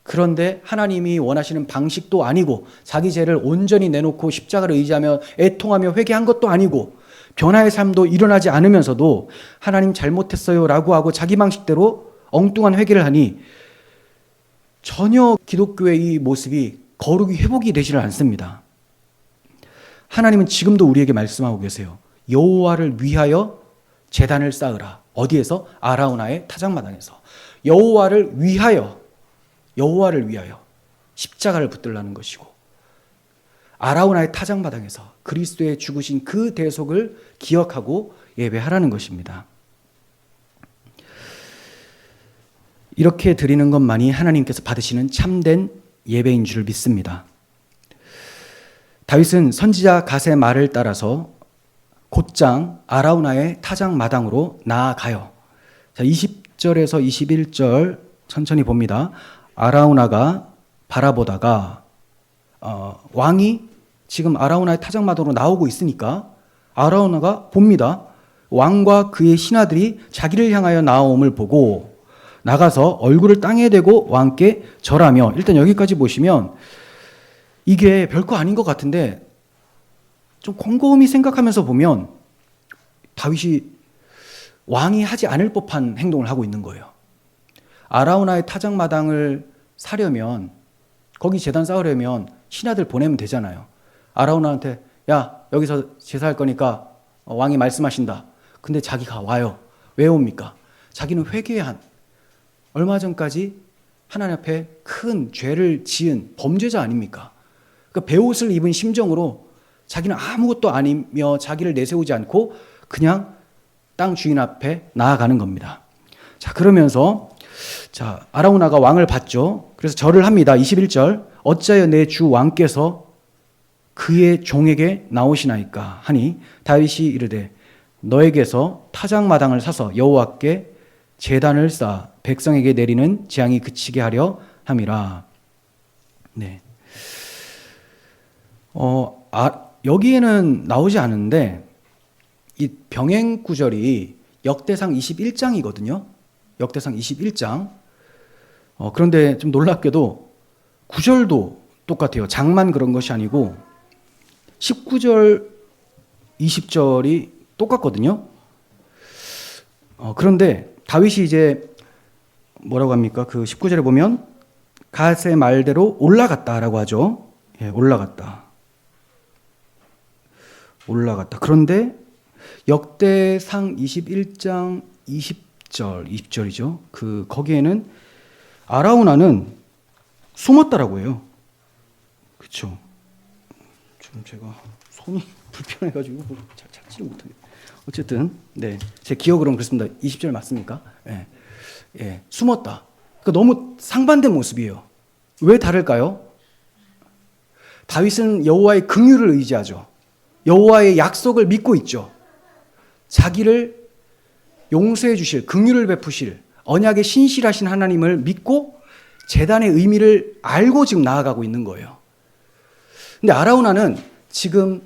그런데 하나님이 원하시는 방식도 아니고 자기 죄를 온전히 내놓고 십자가를 의지하며 애통하며 회개한 것도 아니고 변화의 삶도 일어나지 않으면서도 하나님 잘못했어요 라고 하고 자기 방식대로 엉뚱한 회개를 하니 전혀 기독교의 이 모습이 거룩이 회복이 되지를 않습니다. 하나님은 지금도 우리에게 말씀하고 계세요. 여호와를 위하여 제단을 쌓으라. 어디에서? 아라우나의 타작마당에서. 여호와를 위하여 십자가를 붙들라는 것이고 아라우나의 타작마당에서 그리스도의 죽으신 그 대속을 기억하고 예배하라는 것입니다. 이렇게 드리는 것만이 하나님께서 받으시는 참된 예배인 줄 믿습니다. 다윗은 선지자 갓의 말을 따라서 곧장 아라우나의 타작마당으로 나아가요. 자, 20절에서 21절 천천히 봅니다. 아라우나가 바라보다가 왕이 지금 아라우나의 타작마당으로 나오고 있으니까 아라우나가 봅니다. 왕과 그의 신하들이 자기를 향하여 나아옴을 보고 나가서 얼굴을 땅에 대고 왕께 절하며, 일단 여기까지 보시면 이게 별거 아닌 것 같은데 좀 곰곰이 생각하면서 보면 다윗이 왕이 하지 않을 법한 행동을 하고 있는 거예요. 아라우나의 타작마당을 사려면, 거기 제단 쌓으려면 신하들 보내면 되잖아요. 아라우나한테 야, 여기서 제사할 거니까 왕이 말씀하신다. 근데 자기가 와요. 왜 옵니까? 자기는 회개한, 얼마 전까지 하나님 앞에 큰 죄를 지은 범죄자 아닙니까? 그 베옷을 입은 심정으로 자기는 아무것도 아니며 자기를 내세우지 않고 그냥 땅 주인 앞에 나아가는 겁니다. 자, 그러면서 자, 아라우나가 왕을 봤죠. 그래서 절을 합니다. 21절. 어찌하여 내 주 왕께서 그의 종에게 나오시나이까 하니 다윗이 이르되 너에게서 타작마당을 사서 여호와께 제단을 쌓아 백성에게 내리는 재앙이 그치게 하려 함이라. 네. 여기에는 나오지 않은데 이 병행 구절이 역대상 21장이거든요. 역대상 21장. 그런데 좀 놀랍게도 구절도 똑같아요. 장만 그런 것이 아니고 19절, 20절이 똑같거든요. 그런데 다윗이 이제 뭐라고 합니까? 그 19절에 보면 갓의 말대로 올라갔다라고 하죠. 예, 올라갔다. 그런데 역대상 21장 20절이죠. 거기에는 아라우나는 숨었다라고 해요. 그렇죠. 좀 제가 손이 불편해가지고 잘 찾지를 못하겠어요. 어쨌든 네, 제 기억으로는 그렇습니다. 20절 맞습니까? 예, 예, 숨었다. 그러니까 너무 상반된 모습이에요. 왜 다를까요? 다윗은 여호와의 긍휼을 의지하죠. 여호와의 약속을 믿고 있죠. 자기를 용서해 주실, 긍휼을 베푸실 언약의 신실하신 하나님을 믿고 제단의 의미를 알고 지금 나아가고 있는 거예요. 근데 아라우나는 지금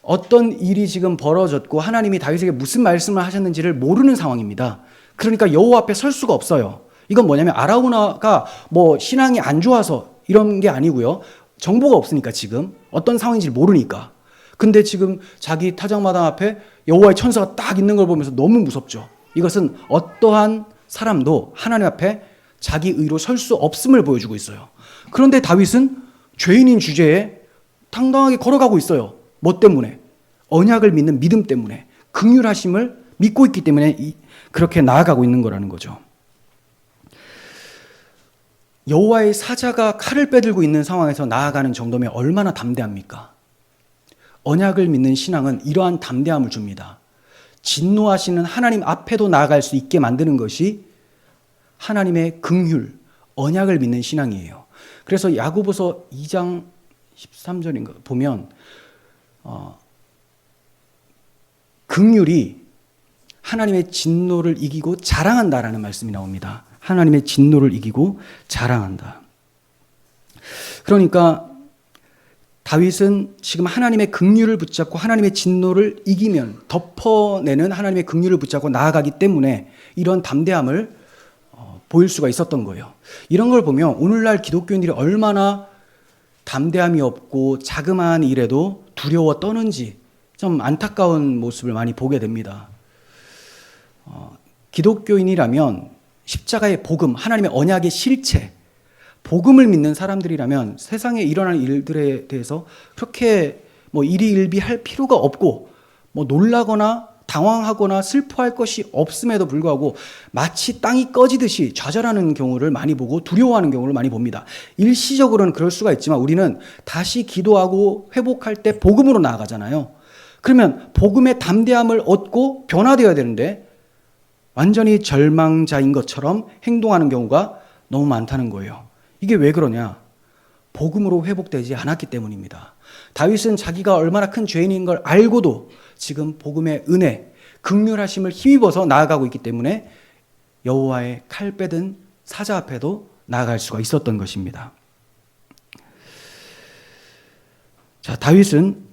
어떤 일이 지금 벌어졌고 하나님이 다윗에게 무슨 말씀을 하셨는지를 모르는 상황입니다. 그러니까 여호와 앞에 설 수가 없어요. 이건 뭐냐면 아라우나가 뭐 신앙이 안 좋아서 이런 게 아니고요. 정보가 없으니까 지금 어떤 상황인지 모르니까. 근데 지금 자기 타작마당 앞에 여호와의 천사가 딱 있는 걸 보면서 너무 무섭죠. 이것은 어떠한 사람도 하나님 앞에 자기 의로 설 수 없음을 보여주고 있어요. 그런데 다윗은 죄인인 주제에 당당하게 걸어가고 있어요. 뭐 때문에? 언약을 믿는 믿음 때문에, 긍휼하심을 믿고 있기 때문에 그렇게 나아가고 있는 거라는 거죠. 여호와의 사자가 칼을 빼들고 있는 상황에서 나아가는 정도면 얼마나 담대합니까? 언약을 믿는 신앙은 이러한 담대함을 줍니다. 진노하시는 하나님 앞에도 나아갈 수 있게 만드는 것이 하나님의 긍휼, 언약을 믿는 신앙이에요. 그래서 야고보서 2장 13절인가 보면 긍휼이 하나님의 진노를 이기고 자랑한다라는 말씀이 나옵니다. 하나님의 진노를 이기고 자랑한다. 그러니까 다윗은 지금 하나님의 긍휼을 붙잡고 하나님의 진노를 이기면 덮어내는 하나님의 긍휼을 붙잡고 나아가기 때문에 이런 담대함을 보일 수가 있었던 거예요. 이런 걸 보면 오늘날 기독교인들이 얼마나 담대함이 없고 자그마한 일에도 두려워 떠는지 좀 안타까운 모습을 많이 보게 됩니다. 기독교인이라면 십자가의 복음, 하나님의 언약의 실체, 복음을 믿는 사람들이라면 세상에 일어나는 일들에 대해서 그렇게 뭐 일희일비할 필요가 없고 뭐 놀라거나 당황하거나 슬퍼할 것이 없음에도 불구하고 마치 땅이 꺼지듯이 좌절하는 경우를 많이 보고 두려워하는 경우를 많이 봅니다. 일시적으로는 그럴 수가 있지만 우리는 다시 기도하고 회복할 때 복음으로 나아가잖아요. 그러면 복음의 담대함을 얻고 변화되어야 되는데 완전히 절망자인 것처럼 행동하는 경우가 너무 많다는 거예요. 이게 왜 그러냐? 복음으로 회복되지 않았기 때문입니다. 다윗은 자기가 얼마나 큰 죄인인 걸 알고도 지금 복음의 은혜, 긍휼하심을 힘입어서 나아가고 있기 때문에 여호와의 칼 빼든 사자 앞에도 나아갈 수가 있었던 것입니다. 자, 다윗은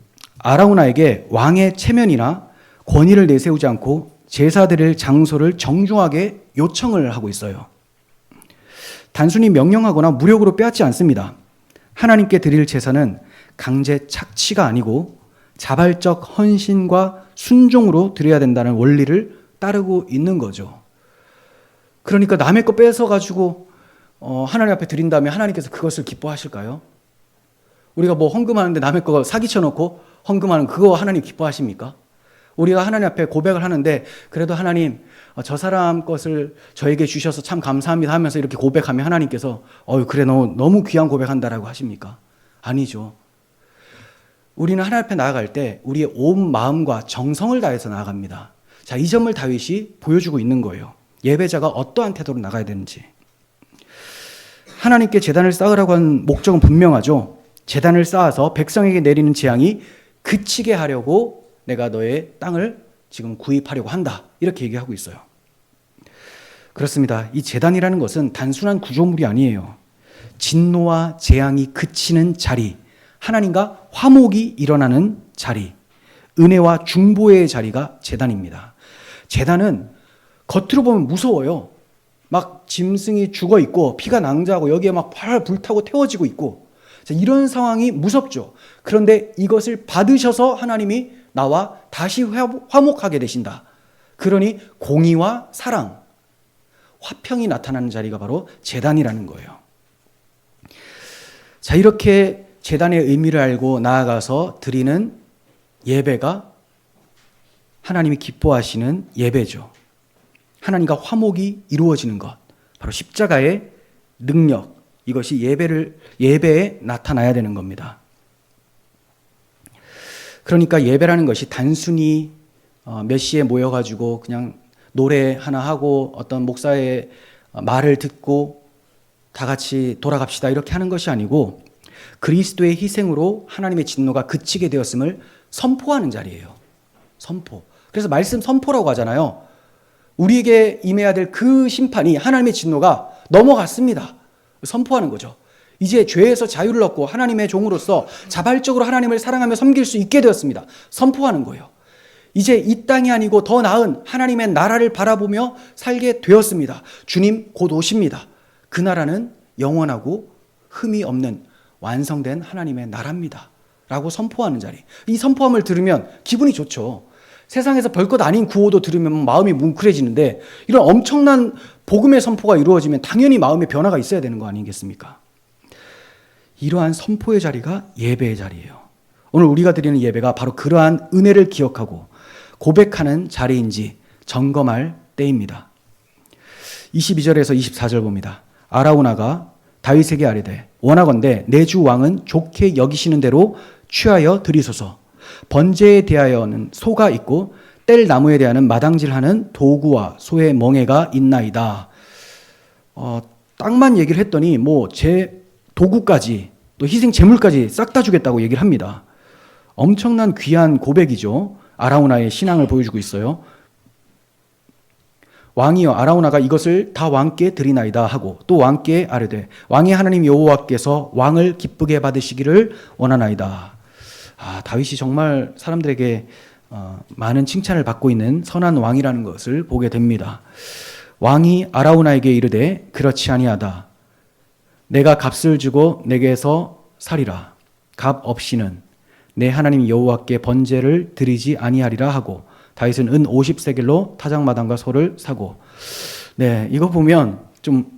아라우나에게 왕의 체면이나 권위를 내세우지 않고 제사 드릴 장소를 정중하게 요청을 하고 있어요. 단순히 명령하거나 무력으로 빼앗지 않습니다. 하나님께 드릴 제사는 강제 착취가 아니고 자발적 헌신과 순종으로 드려야 된다는 원리를 따르고 있는 거죠. 그러니까 남의 거 뺏어가지고 하나님 앞에 드린다면 하나님께서 그것을 기뻐하실까요? 우리가 뭐 헌금하는데 남의 거 사기쳐놓고 헌금하는 그거 하나님 기뻐하십니까? 우리가 하나님 앞에 고백을 하는데 그래도 하나님 저 사람 것을 저에게 주셔서 참 감사합니다 하면서 이렇게 고백하면 하나님께서 그래 너무 귀한 고백한다라고 하십니까? 아니죠. 우리는 하나님 앞에 나아갈 때 우리의 온 마음과 정성을 다해서 나아갑니다. 자, 이 점을 다윗이 보여주고 있는 거예요. 예배자가 어떠한 태도로 나가야 되는지. 하나님께 제단을 쌓으라고 한 목적은 분명하죠. 제단을 쌓아서 백성에게 내리는 재앙이 그치게 하려고 내가 너의 땅을 지금 구입하려고 한다. 이렇게 얘기하고 있어요. 그렇습니다. 이 제단이라는 것은 단순한 구조물이 아니에요. 진노와 재앙이 그치는 자리, 하나님과 화목이 일어나는 자리, 은혜와 중보의 자리가 제단입니다. 제단은 겉으로 보면 무서워요. 막 짐승이 죽어 있고 피가 낭자하고 여기에 막 팔 불타고 태워지고 있고 이런 상황이 무섭죠. 그런데 이것을 받으셔서 하나님이 나와 다시 화목하게 되신다. 그러니 공의와 사랑, 화평이 나타나는 자리가 바로 제단이라는 거예요. 자, 이렇게 제단의 의미를 알고 나아가서 드리는 예배가 하나님이 기뻐하시는 예배죠. 하나님과 화목이 이루어지는 것, 바로 십자가의 능력, 이것이 예배에 나타나야 되는 겁니다. 그러니까 예배라는 것이 단순히 몇 시에 모여가지고 그냥 노래 하나 하고 어떤 목사의 말을 듣고 다 같이 돌아갑시다 이렇게 하는 것이 아니고 그리스도의 희생으로 하나님의 진노가 그치게 되었음을 선포하는 자리예요. 선포. 그래서 말씀 선포라고 하잖아요. 우리에게 임해야 될 그 심판이 하나님의 진노가 넘어갔습니다. 선포하는 거죠. 이제 죄에서 자유를 얻고 하나님의 종으로서 자발적으로 하나님을 사랑하며 섬길 수 있게 되었습니다. 선포하는 거예요. 이제 이 땅이 아니고 더 나은 하나님의 나라를 바라보며 살게 되었습니다. 주님 곧 오십니다. 그 나라는 영원하고 흠이 없는 완성된 하나님의 나라입니다. 라고 선포하는 자리. 이 선포함을 들으면 기분이 좋죠. 세상에서 별것 아닌 구호도 들으면 마음이 뭉클해지는데 이런 엄청난 복음의 선포가 이루어지면 당연히 마음의 변화가 있어야 되는 거 아니겠습니까? 이러한 선포의 자리가 예배의 자리예요. 오늘 우리가 드리는 예배가 바로 그러한 은혜를 기억하고 고백하는 자리인지 점검할 때입니다. 22절에서 24절 봅니다. 아라우나가 다윗에게 아뢰되 원하건대 내 주 왕은 좋게 여기시는 대로 취하여 드리소서. 번제에 대하여는 소가 있고 뗄 나무에 대하여는 마당질하는 도구와 소의 멍에가 있나이다. 땅만 얘기를 했더니 제 도구까지 또 희생 제물까지 싹 다 주겠다고 얘기를 합니다. 엄청난 귀한 고백이죠. 아라우나의 신앙을 보여주고 있어요. 왕이여 아라우나가 이것을 다 왕께 드리나이다 하고 또 왕께 아뢰되 왕의 하나님 여호와께서 왕을 기쁘게 받으시기를 원하나이다. 다윗이 정말 사람들에게 많은 칭찬을 받고 있는 선한 왕이라는 것을 보게 됩니다. 왕이 아라우나에게 이르되 그렇지 아니하다. 내가 값을 주고 내게서 살이라. 값 없이는 내 하나님 여호와께 번제를 드리지 아니하리라 하고 다윗은 은 50세겔로 타작마당과 소를 사고. 네, 이거 보면 좀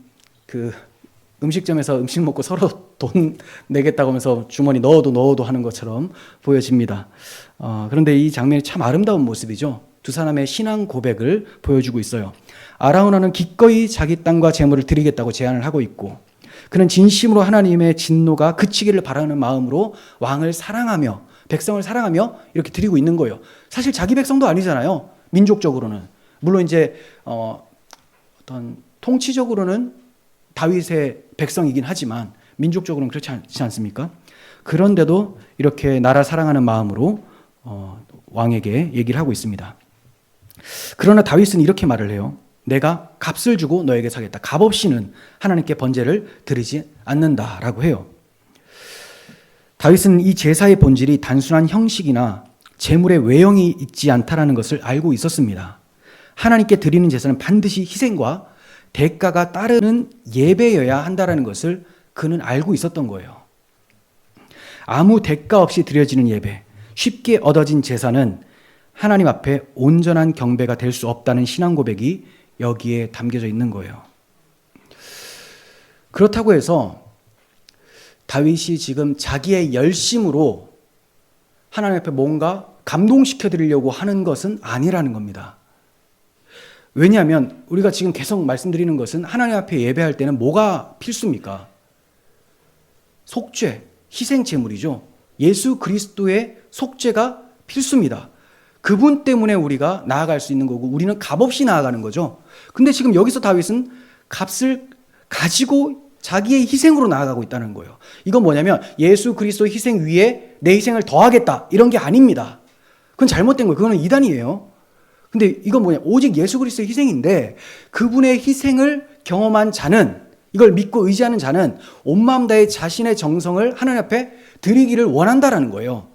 음식점에서 음식 먹고 서로 돈 내겠다고 하면서 주머니 넣어도 하는 것처럼 보여집니다. 그런데 이 장면이 참 아름다운 모습이죠. 두 사람의 신앙 고백을 보여주고 있어요. 아라우나는 기꺼이 자기 땅과 재물을 드리겠다고 제안을 하고 있고 그는 진심으로 하나님의 진노가 그치기를 바라는 마음으로 왕을 사랑하며 백성을 사랑하며 이렇게 드리고 있는 거예요. 사실 자기 백성도 아니잖아요. 민족적으로는. 물론 이제 어떤 통치적으로는 다윗의 백성이긴 하지만 민족적으로는 그렇지 않지 않습니까? 그런데도 이렇게 나라 사랑하는 마음으로 왕에게 얘기를 하고 있습니다. 그러나 다윗은 이렇게 말을 해요. 내가 값을 주고 너에게 사겠다. 값 없이는 하나님께 번제를 드리지 않는다라고 해요. 다윗은 이 제사의 본질이 단순한 형식이나 제물의 외형이 있지 않다라는 것을 알고 있었습니다. 하나님께 드리는 제사는 반드시 희생과 대가가 따르는 예배여야 한다는 것을 그는 알고 있었던 거예요. 아무 대가 없이 드려지는 예배, 쉽게 얻어진 제사는 하나님 앞에 온전한 경배가 될 수 없다는 신앙 고백이 여기에 담겨져 있는 거예요. 그렇다고 해서 다윗이 지금 자기의 열심으로 하나님 앞에 뭔가 감동시켜 드리려고 하는 것은 아니라는 겁니다. 왜냐하면 우리가 지금 계속 말씀드리는 것은 하나님 앞에 예배할 때는 뭐가 필수입니까? 속죄, 희생제물이죠. 예수 그리스도의 속죄가 필수입니다. 그분 때문에 우리가 나아갈 수 있는 거고 우리는 값없이 나아가는 거죠. 근데 지금 여기서 다윗은 값을 가지고 자기의 희생으로 나아가고 있다는 거예요. 이건 뭐냐면 예수 그리스도의 희생 위에 내 희생을 더하겠다 이런 게 아닙니다. 그건 잘못된 거예요. 그거는 이단이에요. 근데 이건 뭐냐, 오직 예수 그리스도의 희생인데 그분의 희생을 경험한 자는, 이걸 믿고 의지하는 자는 온 마음 다해 자신의 정성을 하나님 앞에 드리기를 원한다라는 거예요.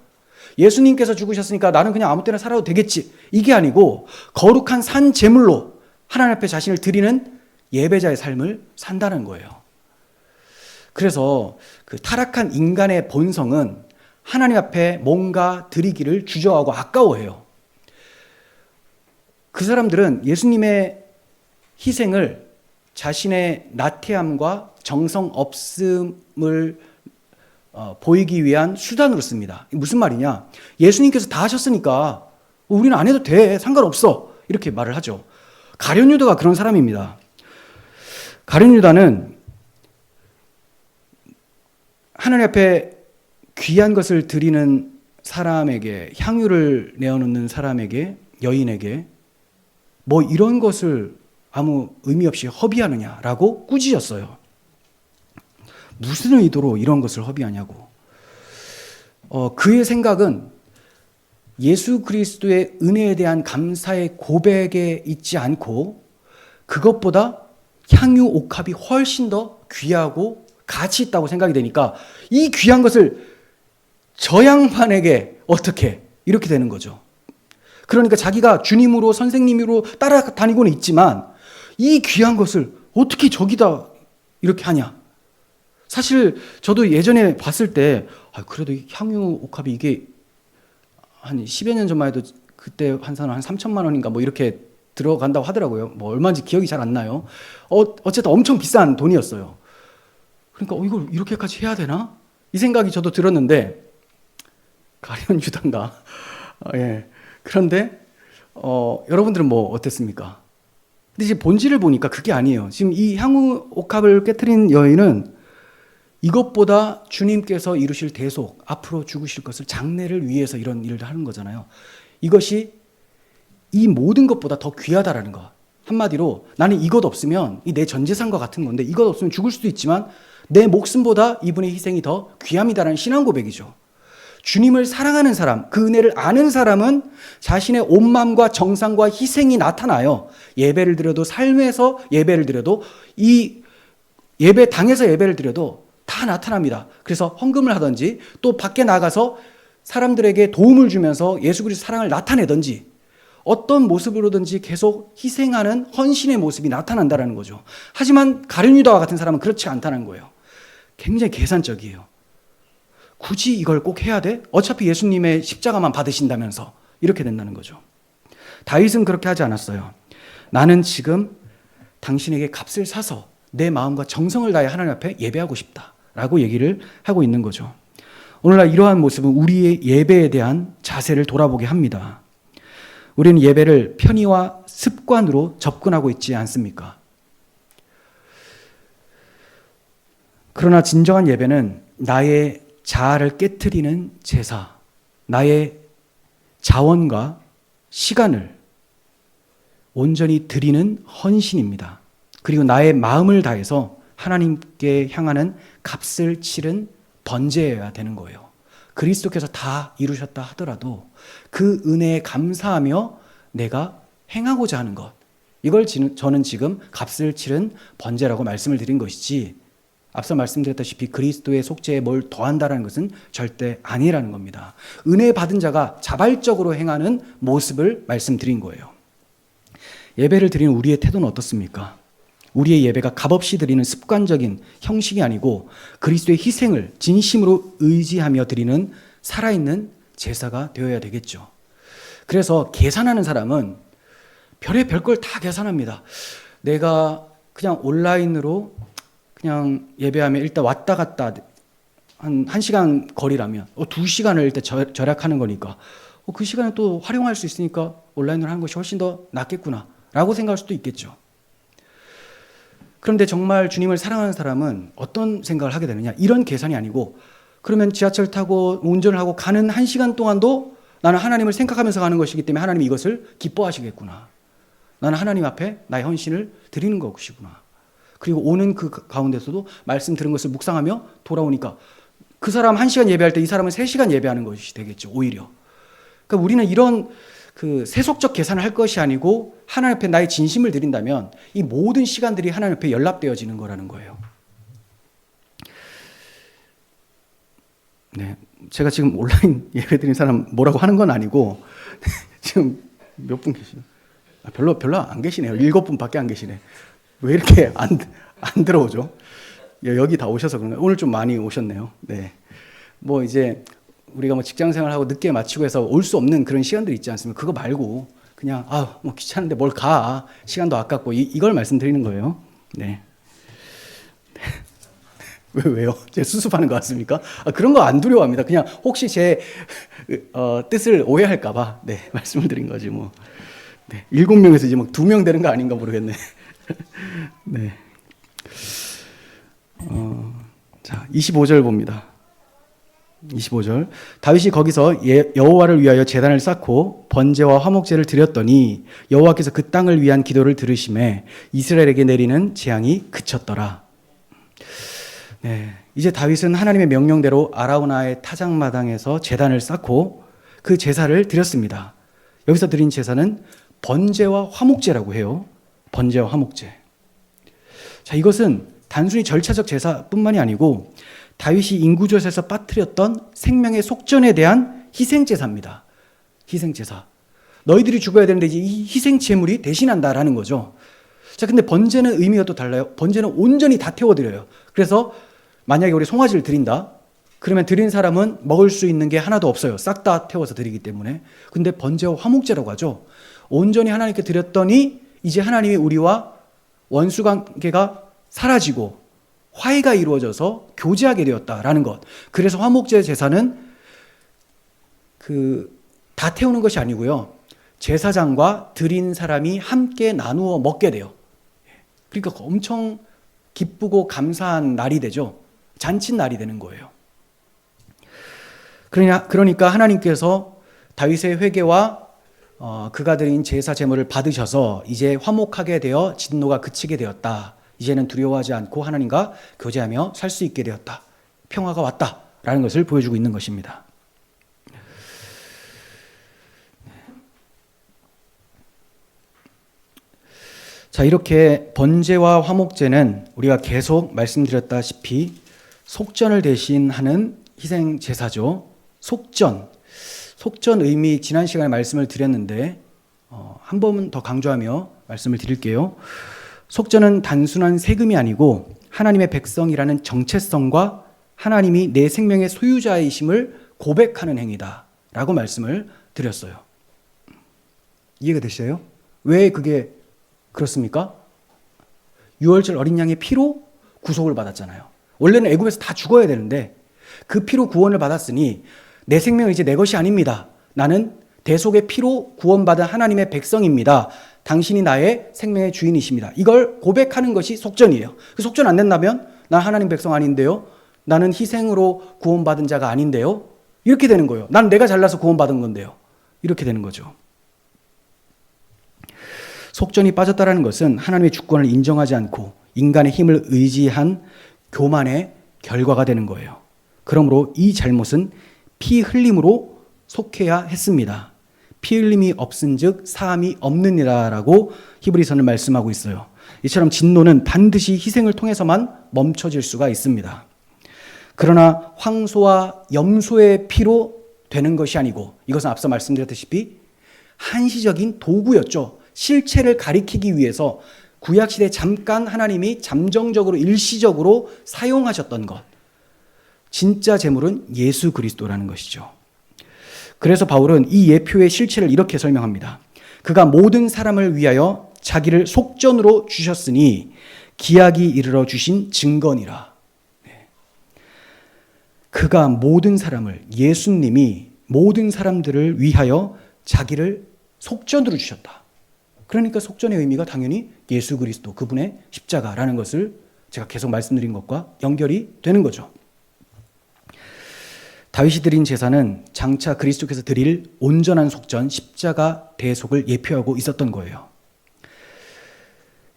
예수님께서 죽으셨으니까 나는 그냥 아무 때나 살아도 되겠지, 이게 아니고 거룩한 산 제물로 하나님 앞에 자신을 드리는 예배자의 삶을 산다는 거예요. 그래서 그 타락한 인간의 본성은 하나님 앞에 뭔가 드리기를 주저하고 아까워해요. 그 사람들은 예수님의 희생을 자신의 나태함과 정성 없음을 보이기 위한 수단으로 씁니다. 무슨 말이냐? 예수님께서 다 하셨으니까 우리는 안 해도 돼, 상관없어, 이렇게 말을 하죠. 가룟 유다가 그런 사람입니다. 가룟 유다는 하나님 앞에 귀한 것을 드리는 사람에게, 향유를 내어놓는 사람에게, 여인에게 뭐 이런 것을 아무 의미 없이 허비하느냐라고 꾸짖었어요. 무슨 의도로 이런 것을 허비하냐고. 그의 생각은 예수 그리스도의 은혜에 대한 감사의 고백에 있지 않고 그것보다 향유 옥합이 훨씬 더 귀하고 가치 있다고 생각이 되니까 이 귀한 것을 저 양반에게 어떻게, 이렇게 되는 거죠. 그러니까 자기가 주님으로 선생님으로 따라다니고는 있지만 이 귀한 것을 어떻게 저기다 이렇게 하냐. 사실 저도 예전에 봤을 때 그래도 향유 옥합이 이게 한 10여 년 전만 해도 그때 한 3천만 원인가 뭐 이렇게 들어간다고 하더라고요. 뭐 얼마인지 기억이 잘 안 나요. 어쨌든 엄청 비싼 돈이었어요. 그러니까 이걸 이렇게까지 해야 되나? 이 생각이 저도 들었는데 가룟 유다인가? 예. 그런데 여러분들은 뭐 어땠습니까? 근데 이제 본질을 보니까 그게 아니에요. 지금 이 향유 옥합을 깨트린 여인은 이것보다 주님께서 이루실 대속, 앞으로 죽으실 것을, 장래를 위해서 이런 일을 하는 거잖아요. 이것이 이 모든 것보다 더 귀하다라는 거. 한마디로 나는 이것 없으면, 이 내 전 재산과 같은 건데 이것 없으면 죽을 수도 있지만 내 목숨보다 이분의 희생이 더 귀함이다라는 신앙 고백이죠. 주님을 사랑하는 사람, 그 은혜를 아는 사람은 자신의 온 마음과 정성과 희생이 나타나요. 예배를 드려도, 삶에서 예배를 드려도, 이 예배당에서 예배를 드려도 다 나타납니다. 그래서 헌금을 하든지 또 밖에 나가서 사람들에게 도움을 주면서 예수 그리스도의 사랑을 나타내든지 어떤 모습으로든지 계속 희생하는 헌신의 모습이 나타난다는 거죠. 하지만 가룟 유다와 같은 사람은 그렇지 않다는 거예요. 굉장히 계산적이에요. 굳이 이걸 꼭 해야 돼? 어차피 예수님의 십자가만 받으신다면서, 이렇게 된다는 거죠. 다윗은 그렇게 하지 않았어요. 나는 지금 당신에게 값을 사서 내 마음과 정성을 다해 하나님 앞에 예배하고 싶다라고 얘기를 하고 있는 거죠. 오늘날 이러한 모습은 우리의 예배에 대한 자세를 돌아보게 합니다. 우리는 예배를 편의와 습관으로 접근하고 있지 않습니까? 그러나 진정한 예배는 나의 자아를 깨트리는 제사, 나의 자원과 시간을 온전히 드리는 헌신입니다. 그리고 나의 마음을 다해서 하나님께 향하는 값을 치른 번제여야 되는 거예요. 그리스도께서 다 이루셨다 하더라도 그 은혜에 감사하며 내가 행하고자 하는 것, 이걸 저는 지금 값을 치른 번제라고 말씀을 드린 것이지, 앞서 말씀드렸다시피 그리스도의 속죄에 뭘 더한다라는 것은 절대 아니라는 겁니다. 은혜 받은 자가 자발적으로 행하는 모습을 말씀드린 거예요. 예배를 드리는 우리의 태도는 어떻습니까? 우리의 예배가 값없이 드리는 습관적인 형식이 아니고 그리스도의 희생을 진심으로 의지하며 드리는 살아있는 제사가 되어야 되겠죠. 그래서 계산하는 사람은 별걸 다 계산합니다. 내가 그냥 온라인으로 그냥 예배하면 일단 왔다 갔다 한 1시간 거리라면 2시간을 일단 절약하는 거니까 그 시간을 또 활용할 수 있으니까 온라인으로 하는 것이 훨씬 더 낫겠구나 라고 생각할 수도 있겠죠. 그런데 정말 주님을 사랑하는 사람은 어떤 생각을 하게 되느냐, 이런 계산이 아니고 그러면 지하철 타고 운전을 하고 가는 1시간 동안도 나는 하나님을 생각하면서 가는 것이기 때문에 하나님이 이것을 기뻐하시겠구나. 나는 하나님 앞에 나의 헌신을 드리는 것이구나. 그리고 오는 그 가운데서도 말씀 들은 것을 묵상하며 돌아오니까 그 사람 1시간 예배할 때 이 사람은 3시간 예배하는 것이 되겠죠. 오히려. 그러니까 우리는 이런 그 세속적 계산을 할 것이 아니고 하나님 앞에 나의 진심을 드린다면 이 모든 시간들이 하나님 앞에 연락되어지는 거라는 거예요. 네, 제가 지금 온라인 예배 드린 사람 뭐라고 하는 건 아니고 지금 몇 분 계시죠? 별로 안 계시네요. 7분밖에 안 계시네. 왜 이렇게 안 들어오죠? 여기 다 오셔서 그런가요? 오늘 좀 많이 오셨네요. 네. 뭐 이제 우리가 뭐 직장 생활하고 늦게 마치고 해서 올 수 없는 그런 시간들이 있지 않습니까? 그거 말고 그냥 뭐 귀찮은데 뭘 가. 시간도 아깝고 이걸 말씀드리는 거예요. 네. 왜요? 제가 수습하는 것 같습니까? 그런 거 안 두려워합니다. 그냥 혹시 제 뜻을 오해할까 봐 말씀을 드린 거지 뭐. 네, 7명에서 이제 막 2명 되는 거 아닌가 모르겠네. 네. 자, 25절 봅니다. 25절. 다윗이 거기서 여호와를 위하여 제단을 쌓고 번제와 화목제를 드렸더니 여호와께서 그 땅을 위한 기도를 들으심에 이스라엘에게 내리는 재앙이 그쳤더라. 네, 이제 다윗은 하나님의 명령대로 아라우나의 타작마당에서 제단을 쌓고 그 제사를 드렸습니다. 여기서 드린 제사는 번제와 화목제라고 해요. 번제와 화목제. 자, 이것은 단순히 절차적 제사뿐만이 아니고 다윗이 인구조에서 빠뜨렸던 생명의 속전에 대한 희생제사입니다. 희생제사. 너희들이 죽어야 되는데 이제 이 희생제물이 대신한다라는 거죠. 자, 근데 번제는 의미가 또 달라요. 번제는 온전히 다 태워드려요. 그래서 만약에 우리 송아지를 드린다. 그러면 드린 사람은 먹을 수 있는 게 하나도 없어요. 싹 다 태워서 드리기 때문에. 근데 번제와 화목제라고 하죠. 온전히 하나님께 드렸더니 이제 하나님이 우리와 원수관계가 사라지고 화해가 이루어져서 교제하게 되었다라는 것. 그래서 화목제 제사는 다 태우는 것이 아니고요. 제사장과 드린 사람이 함께 나누어 먹게 돼요. 그러니까 엄청 기쁘고 감사한 날이 되죠. 잔칫날이 되는 거예요. 그러니까 하나님께서 다윗의 회개와 그가 드린 제사 제물을 받으셔서 이제 화목하게 되어 진노가 그치게 되었다. 이제는 두려워하지 않고 하나님과 교제하며 살 수 있게 되었다. 평화가 왔다라는 것을 보여주고 있는 것입니다. 자, 이렇게 번제와 화목제는 우리가 계속 말씀드렸다시피 속전을 대신하는 희생 제사죠. 속전 의미 지난 시간에 말씀을 드렸는데 한 번 더 강조하며 말씀을 드릴게요. 속전은 단순한 세금이 아니고 하나님의 백성이라는 정체성과 하나님이 내 생명의 소유자이심을 고백하는 행위다라고 말씀을 드렸어요. 이해가 되시죠? 왜 그게 그렇습니까? 유월절 어린 양의 피로 구속을 받았잖아요. 원래는 애굽에서 다 죽어야 되는데 그 피로 구원을 받았으니 내 생명은 이제 내 것이 아닙니다. 나는 대속의 피로 구원받은 하나님의 백성입니다. 당신이 나의 생명의 주인이십니다. 이걸 고백하는 것이 속전이에요. 그 속전 안 된다면 난 하나님 백성 아닌데요. 나는 희생으로 구원받은 자가 아닌데요. 이렇게 되는 거예요. 난 내가 잘나서 구원받은 건데요. 이렇게 되는 거죠. 속전이 빠졌다는 것은 하나님의 주권을 인정하지 않고 인간의 힘을 의지한 교만의 결과가 되는 거예요. 그러므로 이 잘못은 피 흘림으로 속해야 했습니다. 피 흘림이 없은즉 사함이 없느니라라고 히브리서는 말씀하고 있어요. 이처럼 진노는 반드시 희생을 통해서만 멈춰질 수가 있습니다. 그러나 황소와 염소의 피로 되는 것이 아니고 이것은 앞서 말씀드렸다시피 한시적인 도구였죠. 실체를 가리키기 위해서 구약시대에 잠깐 하나님이 잠정적으로 일시적으로 사용하셨던 것. 진짜 제물은 예수 그리스도라는 것이죠. 그래서 바울은 이 예표의 실체를 이렇게 설명합니다. 그가 모든 사람을 위하여 자기를 속전으로 주셨으니 기약이 이르러 주신 증거니라. 그가 모든 사람을, 예수님이 모든 사람들을 위하여 자기를 속전으로 주셨다. 그러니까 속전의 의미가 당연히 예수 그리스도, 그분의 십자가라는 것을 제가 계속 말씀드린 것과 연결이 되는 거죠. 다윗이 드린 제사는 장차 그리스도께서 드릴 온전한 속전, 십자가 대속을 예표하고 있었던 거예요.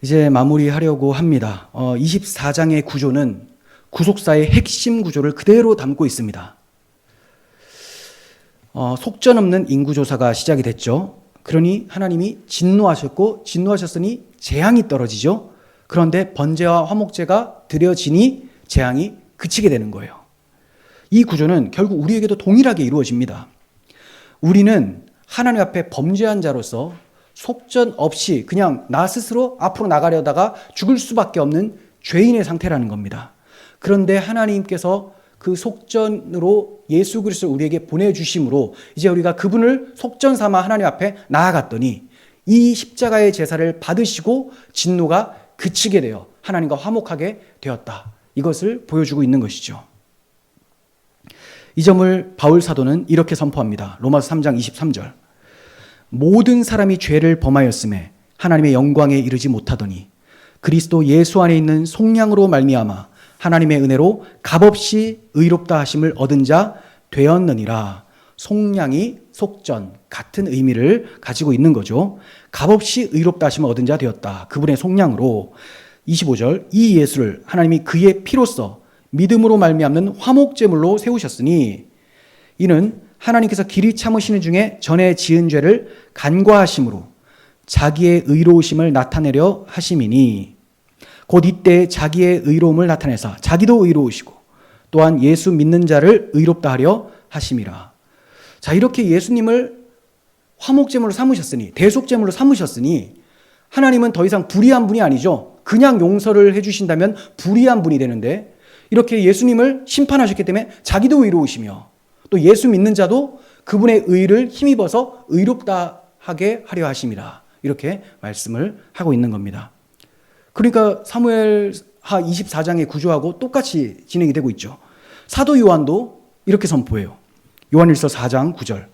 이제 마무리하려고 합니다. 24장의 구조는 구속사의 핵심 구조를 그대로 담고 있습니다. 속전 없는 인구조사가 시작이 됐죠. 그러니 하나님이 진노하셨고 진노하셨으니 재앙이 떨어지죠. 그런데 번제와 화목제가 드려지니 재앙이 그치게 되는 거예요. 이 구조는 결국 우리에게도 동일하게 이루어집니다. 우리는 하나님 앞에 범죄한 자로서 속전 없이 그냥 나 스스로 앞으로 나가려다가 죽을 수밖에 없는 죄인의 상태라는 겁니다. 그런데 하나님께서 그 속전으로 예수 그리스도를 우리에게 보내주심으로 이제 우리가 그분을 속전 삼아 하나님 앞에 나아갔더니 이 십자가의 제사를 받으시고 진노가 그치게 되어 하나님과 화목하게 되었다. 이것을 보여주고 있는 것이죠. 이 점을 바울 사도는 이렇게 선포합니다. 로마서 3장 23절. 모든 사람이 죄를 범하였음에 하나님의 영광에 이르지 못하더니 그리스도 예수 안에 있는 속량으로 말미암아 하나님의 은혜로 값없이 의롭다 하심을 얻은 자 되었느니라. 속량이 속전 같은 의미를 가지고 있는 거죠. 값없이 의롭다 하심을 얻은 자 되었다. 그분의 속량으로. 25절. 이 예수를 하나님이 그의 피로써 믿음으로 말미암는 화목제물로 세우셨으니 이는 하나님께서 길이 참으시는 중에 전에 지은 죄를 간과하심으로 자기의 의로우심을 나타내려 하심이니 곧 이때 자기의 의로움을 나타내사 자기도 의로우시고 또한 예수 믿는 자를 의롭다 하려 하심이라. 자, 이렇게 예수님을 화목제물로 삼으셨으니, 대속제물로 삼으셨으니 하나님은 더 이상 불의한 분이 아니죠. 그냥 용서를 해주신다면 불의한 분이 되는데 이렇게 예수님을 심판하셨기 때문에 자기도 의로우시며 또 예수 믿는 자도 그분의 의를 힘입어서 의롭다 하게 하려 하심이라. 이렇게 말씀을 하고 있는 겁니다. 그러니까 사무엘하 24장의 구조하고 똑같이 진행이 되고 있죠. 사도 요한도 이렇게 선포해요. 요한일서 4장 9절.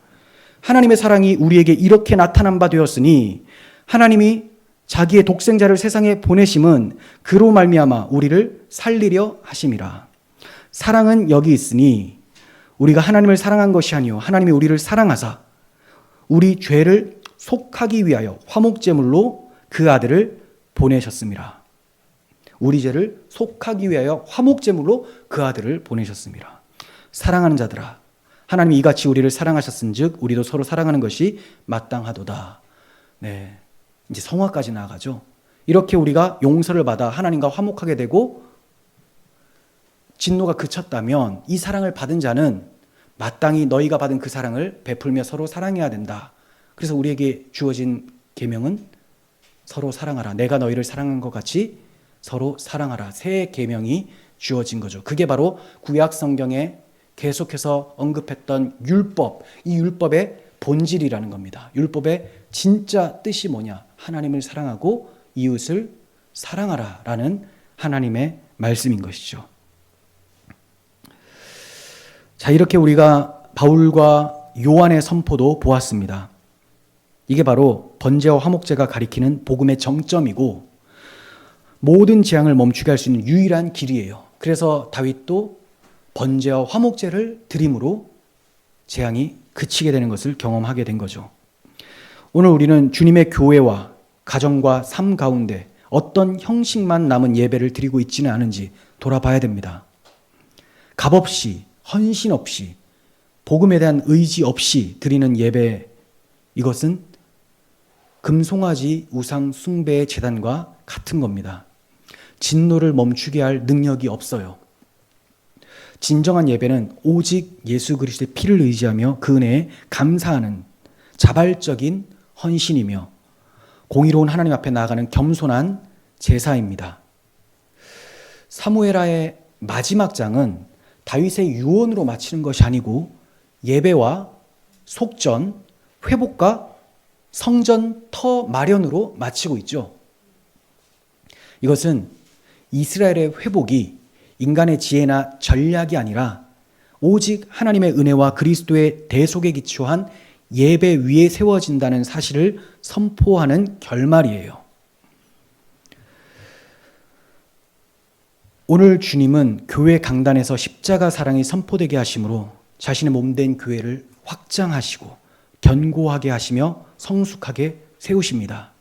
하나님의 사랑이 우리에게 이렇게 나타난 바 되었으니 하나님이 자기의 독생자를 세상에 보내심은 그로 말미암아 우리를 살리려 하심이라. 사랑은 여기 있으니 우리가 하나님을 사랑한 것이 아니요 하나님이 우리를 사랑하사 우리 죄를 속하기 위하여 화목제물로 그 아들을 보내셨습니다. 우리 죄를 속하기 위하여 화목제물로 그 아들을 보내셨습니다. 사랑하는 자들아, 하나님이 이같이 우리를 사랑하셨은즉 우리도 서로 사랑하는 것이 마땅하도다. 네, 이제 성화까지 나아가죠. 이렇게 우리가 용서를 받아 하나님과 화목하게 되고 진노가 그쳤다면 이 사랑을 받은 자는 마땅히 너희가 받은 그 사랑을 베풀며 서로 사랑해야 된다. 그래서 우리에게 주어진 계명은 서로 사랑하라. 내가 너희를 사랑한 것 같이 서로 사랑하라. 새 계명이 주어진 거죠. 그게 바로 구약 성경에 계속해서 언급했던 율법, 이 율법의 본질이라는 겁니다. 율법의 진짜 뜻이 뭐냐? 하나님을 사랑하고 이웃을 사랑하라라는 하나님의 말씀인 것이죠. 자, 이렇게 우리가 바울과 요한의 선포도 보았습니다. 이게 바로 번제와 화목제가 가리키는 복음의 정점이고 모든 재앙을 멈추게 할 수 있는 유일한 길이에요. 그래서 다윗도 번제와 화목제를 드림으로 재앙이 그치게 되는 것을 경험하게 된 거죠. 오늘 우리는 주님의 교회와 가정과 삶 가운데 어떤 형식만 남은 예배를 드리고 있지는 않은지 돌아봐야 됩니다. 값없이, 헌신 없이, 복음에 대한 의지 없이 드리는 예배, 이것은 금송아지 우상 숭배의 제단과 같은 겁니다. 진노를 멈추게 할 능력이 없어요. 진정한 예배는 오직 예수 그리스도의 피를 의지하며 그 은혜에 감사하는 자발적인 헌신이며 공의로운 하나님 앞에 나아가는 겸손한 제사입니다. 사무엘하의 마지막 장은 다윗의 유언으로 마치는 것이 아니고 예배와 속전, 회복과 성전 터 마련으로 마치고 있죠. 이것은 이스라엘의 회복이 인간의 지혜나 전략이 아니라 오직 하나님의 은혜와 그리스도의 대속에 기초한 예배 위에 세워진다는 사실을 선포하는 결말이에요. 오늘 주님은 교회 강단에서 십자가 사랑이 선포되게 하심으로 자신의 몸된 교회를 확장하시고 견고하게 하시며 성숙하게 세우십니다.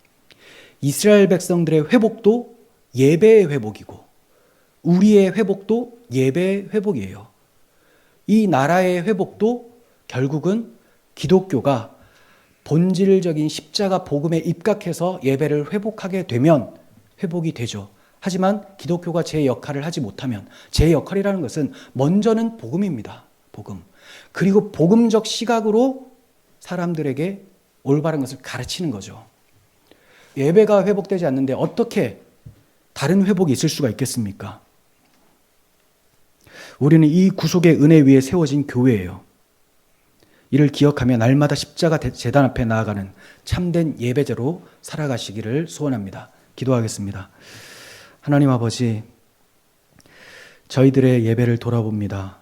이스라엘 백성들의 회복도 예배의 회복이고 우리의 회복도 예배의 회복이에요. 이 나라의 회복도 결국은 기독교가 본질적인 십자가 복음에 입각해서 예배를 회복하게 되면 회복이 되죠. 하지만 기독교가 제 역할을 하지 못하면 제 역할이라는 것은 먼저는 복음입니다. 복음. 그리고 복음적 시각으로 사람들에게 올바른 것을 가르치는 거죠. 예배가 회복되지 않는데 어떻게 다른 회복이 있을 수가 있겠습니까? 우리는 이 구속의 은혜 위에 세워진 교회예요. 이를 기억하며 날마다 십자가 제단 앞에 나아가는 참된 예배자로 살아가시기를 소원합니다. 기도하겠습니다. 하나님 아버지, 저희들의 예배를 돌아봅니다.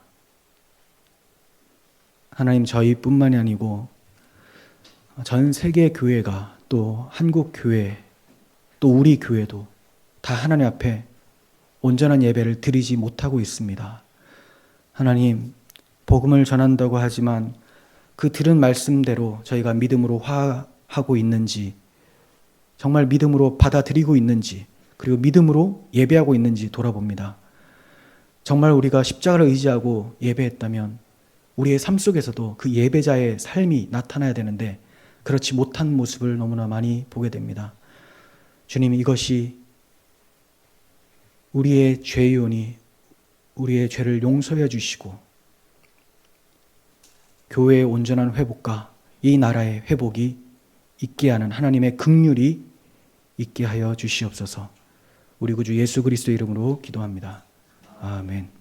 하나님, 저희뿐만이 아니고 전 세계 교회가 또 한국 교회 또 우리 교회도 다 하나님 앞에 온전한 예배를 드리지 못하고 있습니다. 하나님, 복음을 전한다고 하지만 그 들은 말씀대로 저희가 믿음으로 화하고 있는지, 정말 믿음으로 받아들이고 있는지, 그리고 믿음으로 예배하고 있는지 돌아봅니다. 정말 우리가 십자가를 의지하고 예배했다면 우리의 삶 속에서도 그 예배자의 삶이 나타나야 되는데 그렇지 못한 모습을 너무나 많이 보게 됩니다. 주님, 이것이 우리의 죄이오니 우리의 죄를 용서해 주시고 교회의 온전한 회복과 이 나라의 회복이 있게 하는 하나님의 긍휼이 있게 하여 주시옵소서. 우리 구주 예수 그리스도 이름으로 기도합니다. 아멘.